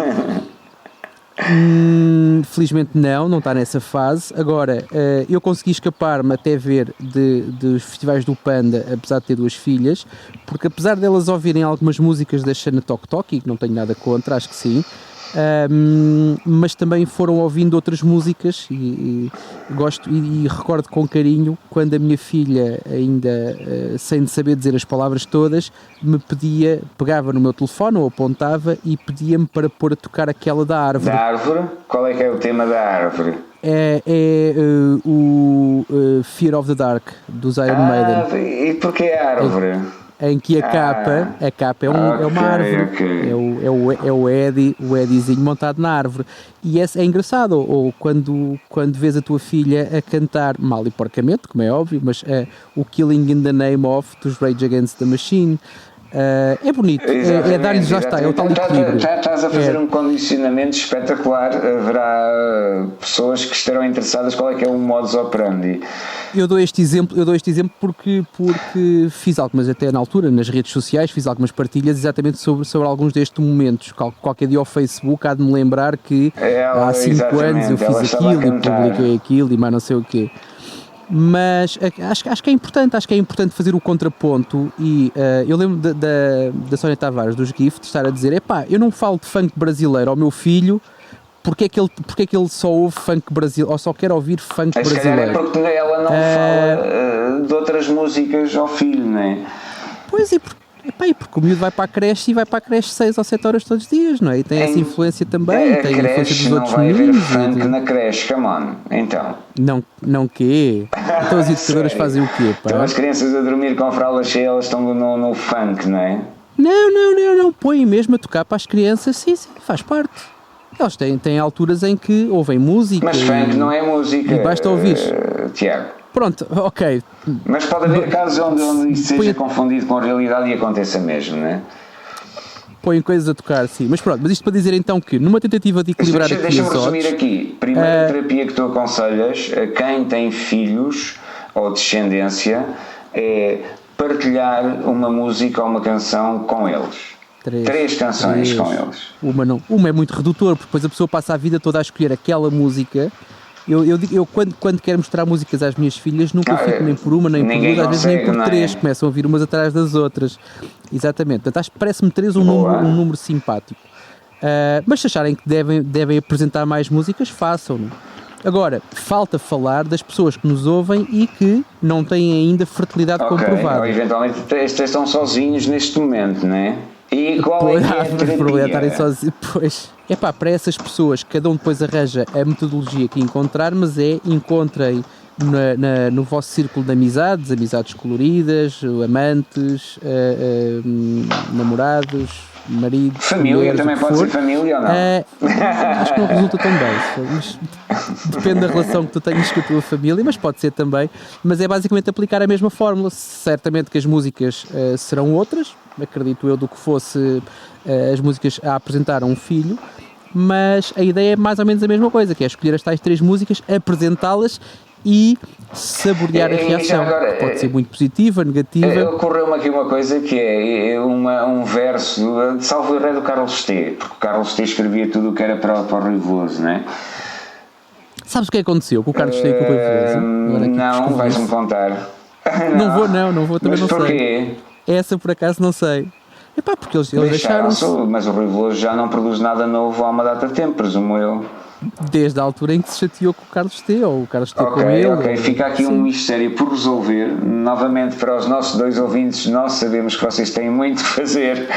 felizmente não está nessa fase. Agora, eu consegui escapar-me até ver dos festivais do Panda, apesar de ter duas filhas, porque apesar delas ouvirem algumas músicas da Xana Tok Tok, e que não tenho nada contra, acho que sim, mas também foram ouvindo outras músicas e gosto e recordo com carinho quando a minha filha, ainda sem saber dizer as palavras todas, pegava no meu telefone ou apontava e pedia-me para pôr a tocar aquela da árvore. Da árvore? Qual é que é o tema da árvore? É o Fear of the Dark dos Iron Maiden. E porquê a árvore? Em que a capa é uma árvore, é o Eddiezinho montado na árvore, e é engraçado, ou quando vês a tua filha a cantar, mal e porcamente, como é óbvio, mas o Killing in the Name of dos Rage Against the Machine. É bonito, é dar-lhes, já está, é o tal equilíbrio. Estás a fazer um condicionamento espetacular. Haverá pessoas que estarão interessadas qual é que é o modus operandi. Eu dou este exemplo porque fiz algumas, até na altura, nas redes sociais, fiz algumas partilhas exatamente sobre alguns destes momentos. Qualquer dia ao Facebook há de me lembrar que há 5 anos eu fiz aquilo e publiquei aquilo e mais não sei o quê. Mas acho que é importante fazer o contraponto e eu lembro da Sónia Tavares dos Gift estar a dizer, eu não falo de funk brasileiro ao meu filho, porque é que ele só ouve funk brasileiro ou só quer ouvir funk brasileiro? Se calhar é porque ela não fala de outras músicas ao filho, não é? Pois, porque o miúdo vai para a creche 6 ou 7 horas todos os dias, não é? E tem essa influência também, tem a influência dos outros meninos. Não vai haver funk na creche, come on, então. Não quê? Então as educadoras fazem o quê, pá? Então as crianças a dormir com a fralda cheia, elas estão no funk, não é? Não, põem mesmo a tocar para as crianças, sim, faz parte. Eles têm alturas em que ouvem música. Mas funk não é música, e basta ouvir. Tiago. Pronto, ok. Mas pode haver casos onde isso seja confundido com a realidade e aconteça mesmo, não é? Põem coisas a tocar, sim. Mas pronto, mas isto para dizer então que numa tentativa de equilibrar aqui as odds... Deixa-me resumir aqui. Primeira terapia que tu aconselhas a quem tem filhos ou descendência é partilhar uma música ou uma canção com eles. 3 canções com eles. Uma é muito redutor, porque depois a pessoa passa a vida toda a escolher aquela música. Eu quando quero mostrar músicas às minhas filhas, nunca fico nem por uma, nem por duas, às vezes nem por 3, começam a ouvir umas atrás das outras. Exatamente, portanto, parece-me 3 um número simpático. Mas se acharem que devem apresentar mais músicas, façam-no. Agora, falta falar das pessoas que nos ouvem e que não têm ainda fertilidade comprovada. Ou eventualmente estão sozinhos neste momento, não é? E qual é a terapia? Estarem sozinhos, pois. Para essas pessoas, cada um depois arranja a metodologia que encontrar, mas encontrem no vosso círculo de amizades coloridas, amantes, namorados, maridos, família, mulheres, também pode ser família ou não? Acho que não resulta tão bem, mas depende da relação que tu tenhas com a tua família, mas pode ser também, mas é basicamente aplicar a mesma fórmula. Certamente que as músicas serão outras, acredito eu, do que fosse as músicas a apresentar a um filho, mas a ideia é mais ou menos a mesma coisa, que é escolher as tais 3 músicas, apresentá-las e saborear a reação. Agora, pode ser muito positiva, negativa. Ocorreu-me aqui uma coisa que é um verso, salvo erro, do Carlos T, porque o Carlos T escrevia tudo o que era para o Rui Veloso, não é? Sabes o que aconteceu com o Carlos T e com o Rui Veloso? Não, vais-me contar. Não vou, também mas não porquê? sei. Essa por acaso não sei. Porque eles deixaram-se. Mas o Rui Veloso já não produz nada novo há uma data de tempo, presumo eu. Desde a altura em que se chateou com o Carlos T, ou o Carlos T com ele. Ok, fica aqui um mistério por resolver. Novamente, para os nossos 2 ouvintes, nós sabemos que vocês têm muito que fazer,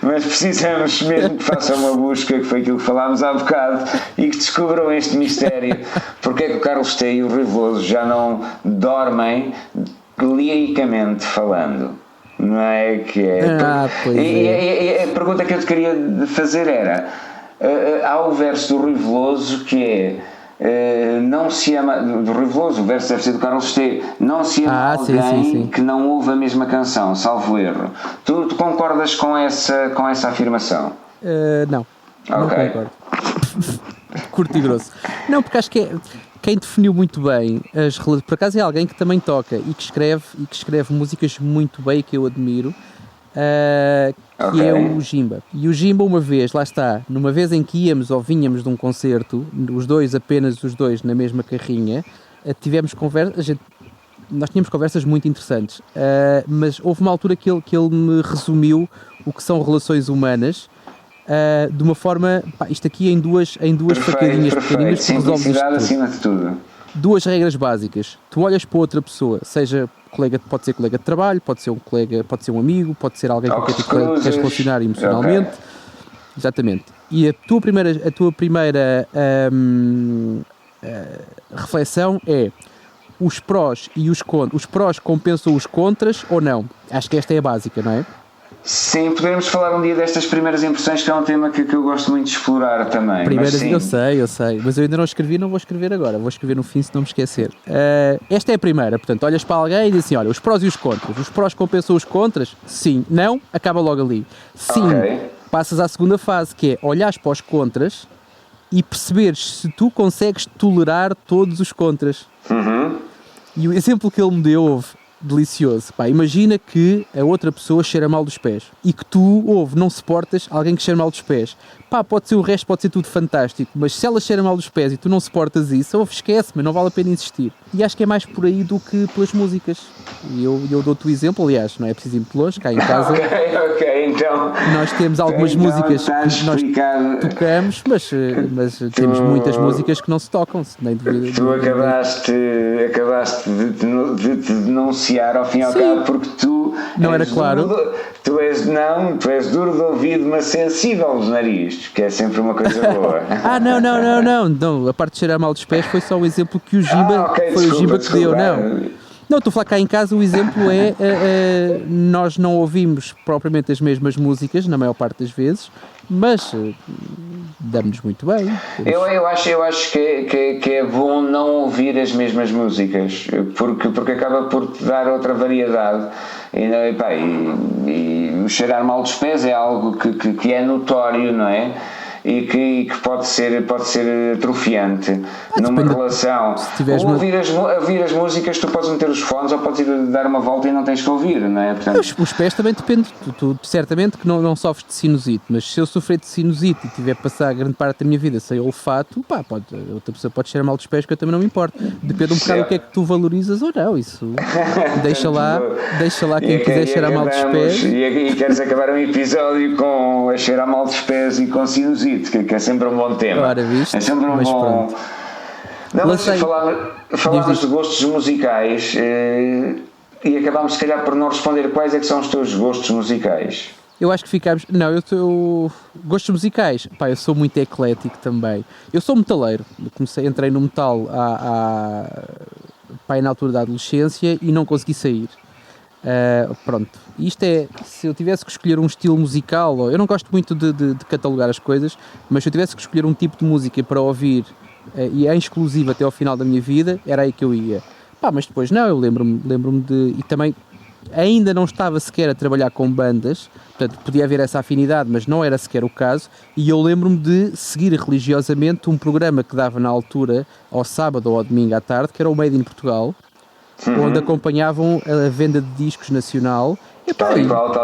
mas precisamos mesmo que façam uma busca, que foi aquilo que falámos há bocado, e que descubram este mistério. Porque é que o Carlos T e o Rui Veloso já não dormem, liricamente falando? Não é que é? E a pergunta que eu te queria fazer era: há o verso do Rui Veloso que é não se ama, do Rui Veloso, o verso deve ser do Carlos T, não se ama alguém sim. que não ouve a mesma canção, salvo erro. Tu concordas com essa afirmação? Não, não concordo. Curto e grosso. Não, porque acho que quem definiu muito bem por acaso é alguém que também toca e que escreve músicas muito bem, que eu admiro, que é o Jimba. E o Jimba, uma vez, lá está, numa vez em que íamos ou vinhamos de um concerto, apenas os dois na mesma carrinha, tivemos conversa. Nós tínhamos conversas muito interessantes, mas houve uma altura que ele me resumiu o que são relações humanas, de uma forma, isto aqui em duas facadinhas pequeninas, que resolve isto tudo. Acima de tudo. Duas regras básicas: tu olhas para outra pessoa, seja colega, pode ser colega de trabalho, pode ser um colega, pode ser um amigo, pode ser alguém com quem tu queres relacionar emocionalmente. Exatamente. E a tua primeira reflexão é: os prós e os contras, os prós compensam os contras ou não? Acho que esta é a básica, não é? Sim, poderemos falar um dia destas primeiras impressões, que é um tema que eu gosto muito de explorar também. Eu sei, mas eu ainda não escrevi, não vou escrever agora, vou escrever no fim se não me esquecer. Esta é a primeira, portanto, olhas para alguém e diz assim: olha, os prós e os contras. Os prós compensam os contras? Sim. Não? Acaba logo ali. Sim, passas à segunda fase, que é olhares para os contras e perceberes se tu consegues tolerar todos os contras. E o exemplo que ele me deu, delicioso. Pá, imagina que a outra pessoa cheira mal dos pés e que tu, não suportas alguém que cheira mal dos pés. Pá, pode ser o resto, pode ser tudo fantástico, mas se ela cheira mal dos pés e tu não suportas isso, esquece-me, não vale a pena insistir. E acho que é mais por aí do que pelas músicas. E eu dou-te o exemplo, aliás, não é preciso ir muito longe, cá em casa. Então nós temos algumas músicas que nós tocamos, mas temos muitas músicas que não se tocam. Tu acabaste de te denunciar ao fim e ao cabo, porque tu não era claro. Tu és duro de ouvido, mas sensível dos nariz, que é sempre uma coisa boa. Não, a parte de cheirar mal dos pés foi só o exemplo que o Jimba, o Jimba que deu, Não, estou a falar cá em casa, o exemplo é, nós não ouvimos propriamente as mesmas músicas, na maior parte das vezes, mas damos-nos muito bem. Eu acho que é bom não ouvir as mesmas músicas, porque acaba por te dar outra variedade. E o cheirar mal dos pés é algo que é notório, não é? E que pode ser atrofiante numa relação. Ouvir as músicas, tu podes meter os fones ou podes ir dar uma volta e não tens que ouvir, não é? Portanto, os pés também depende. Tu certamente que não sofres de sinusite, mas se eu sofrer de sinusite e tiver a passar grande parte da minha vida sem olfato, outra pessoa pode cheirar mal dos pés, que eu também não me importo. Depende um bocado do que é que tu valorizas ou não. Isso deixa lá quem quiser cheirar mal dos pés. E queres acabar um episódio com a cheirar mal dos pés e com sinusite, que é sempre um bom tema. Ora, viste? É sempre um bom. Pronto. Não, mas falámos de gostos musicais e acabámos, se calhar, por não responder quais é que são os teus gostos musicais. Eu acho que ficámos. Não, gostos musicais. Eu sou muito eclético também. Eu sou metaleiro. Entrei no metal na altura da adolescência e não consegui sair. Pronto, isto é, se eu tivesse que escolher um estilo musical, eu não gosto muito de catalogar as coisas, mas se eu tivesse que escolher um tipo de música para ouvir e em exclusivo até ao final da minha vida, era aí que eu ia. Mas depois não, eu lembro-me de, e também ainda não estava sequer a trabalhar com bandas, portanto podia haver essa afinidade, mas não era sequer o caso, e eu lembro-me de seguir religiosamente um programa que dava na altura, ao sábado ou ao domingo à tarde, que era o Made in Portugal, onde acompanhavam a venda de discos nacional. Tal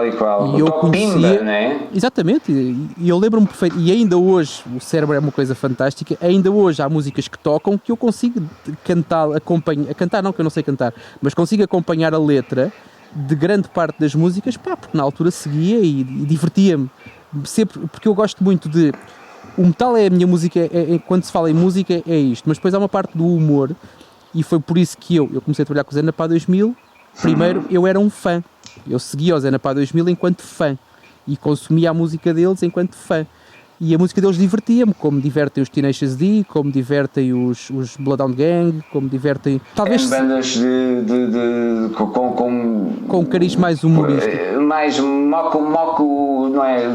e qual. E eu conhecia, Pimba, não é? Exatamente, e eu lembro-me perfeito, e ainda hoje, o cérebro é uma coisa fantástica, ainda hoje há músicas que tocam que eu consigo cantar não, que eu não sei cantar, mas consigo acompanhar a letra de grande parte das músicas, porque na altura seguia e divertia-me, sempre, porque eu gosto muito de... O metal é a minha música, quando se fala em música é isto, mas depois há uma parte do humor. E foi por isso que eu comecei a trabalhar com o Zé Pá 2000. Primeiro, eu era um fã. Eu seguia o Zé Pá 2000 enquanto fã. E consumia a música deles enquanto fã. E a música deles divertia-me, como divertem os Tenacious D, como divertem os Bloodhound Gang, como divertem... Talvez bandas com um cariz mais humorístico. Mais moco, não é?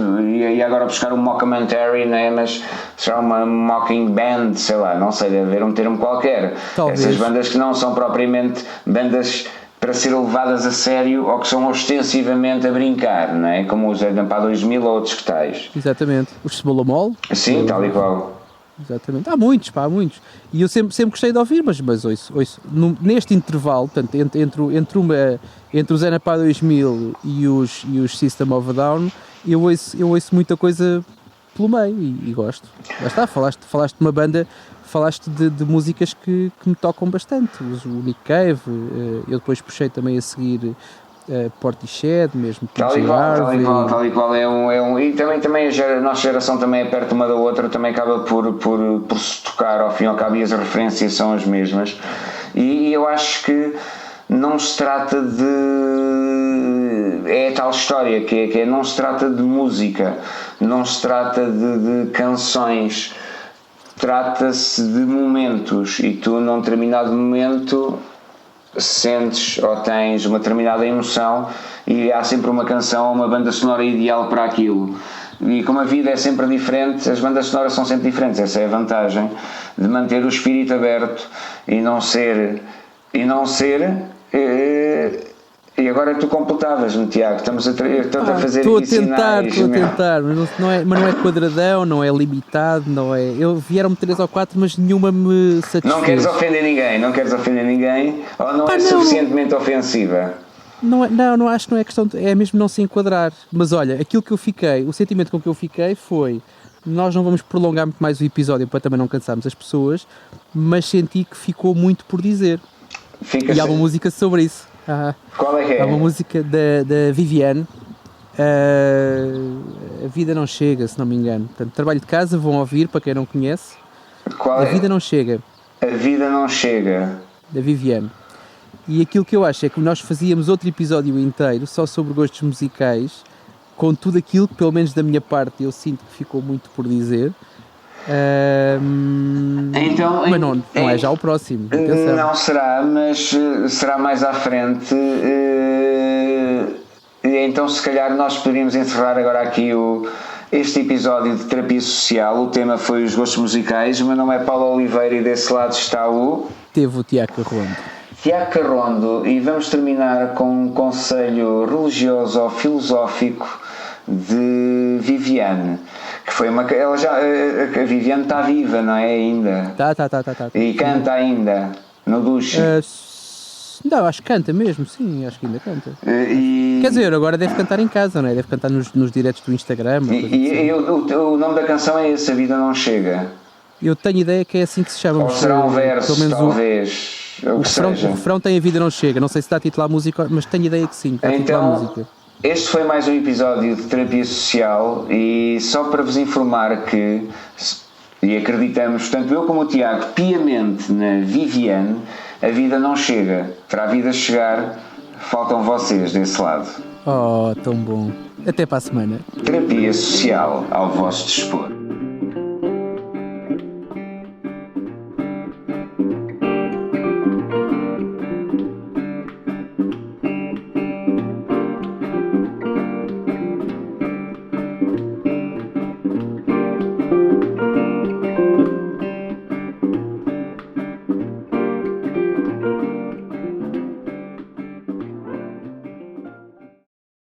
E agora buscar um mockumentary, não é? Mas será uma mocking band, sei lá, não sei, deve haver um termo qualquer. Talvez. Essas bandas que não são propriamente bandas para ser levadas a sério ou que são ostensivamente a brincar, não é? Como os Pá 2000 ou outros que tais. Exatamente. Os Cebola Mol. Sim, tal e qual. Exatamente. Há muitos, pá, há muitos. E eu sempre gostei de ouvir, mas ouço, neste intervalo, portanto, entre o Zenapá 2000 e os System of a Down, eu ouço muita coisa pelo meio e gosto. Lá está, falaste de uma banda, falaste de músicas que me tocam bastante. O Nick Cave, eu depois puxei também a seguir Portishead, mesmo tal e qual e também a nossa geração também é perto uma da outra, também acaba por se tocar ao fim e ao cabo, e as referências são as mesmas, e eu acho que não se trata de a tal história que é não se trata de música, não se trata de canções, trata-se de momentos, e tu num determinado momento sentes ou tens uma determinada emoção e há sempre uma canção ou uma banda sonora ideal para aquilo. E como a vida é sempre diferente, as bandas sonoras são sempre diferentes. Essa é a vantagem de manter o espírito aberto e não ser e agora tu completavas-me, Tiago, estou a fazer estou a tentar, mas não é quadradão, não é limitado, não é. Vieram-me 3 ou 4, mas nenhuma me satisfez. Não queres ofender ninguém ou não é suficientemente ofensiva? Não acho que não é questão é mesmo não se enquadrar. Mas olha, aquilo que eu fiquei, o sentimento com que eu fiquei foi: nós não vamos prolongar muito mais o episódio para também não cansarmos as pessoas, mas senti que ficou muito por dizer. E há uma música sobre isso. Qual é que é? Há uma música da Viviane, A Vida Não Chega, se não me engano. Portanto, trabalho de casa, vão ouvir, para quem não conhece. Qual é? A Vida Não Chega. A Vida Não Chega. Da Viviane. E aquilo que eu acho é que nós fazíamos outro episódio inteiro só sobre gostos musicais, com tudo aquilo que, pelo menos da minha parte, eu sinto que ficou muito por dizer. Então, mas não é já o próximo. Atenção. Não será, mas será mais à frente. Então, se calhar, nós poderíamos encerrar agora aqui este episódio de Terapia Social. O tema foi os gostos musicais. O meu nome é Paulo Oliveira e desse lado está teve o Tiago Carrondo, e vamos terminar com um conselho religioso ou filosófico de Viviane, que foi a Viviane está viva, não é ainda? Tá. E canta ainda no duche. Não, acho que canta mesmo, sim, acho que ainda canta. Quer dizer, agora deve cantar em casa, não é? Deve cantar nos diretos do Instagram. O nome da canção é esse, A Vida Não Chega. Eu tenho ideia que é assim que se chama. Ou será um verso, talvez. O refrão tem A Vida Não Chega. Não sei se está a titular a música, mas tenho ideia que sim. Então, este foi mais um episódio de Terapia Social, e só para vos informar que, e acreditamos, tanto eu como o Tiago, piamente na Viviane, a vida não chega. Para a vida chegar, faltam vocês desse lado. Oh, tão bom. Até para a semana. Terapia Social ao vosso dispor.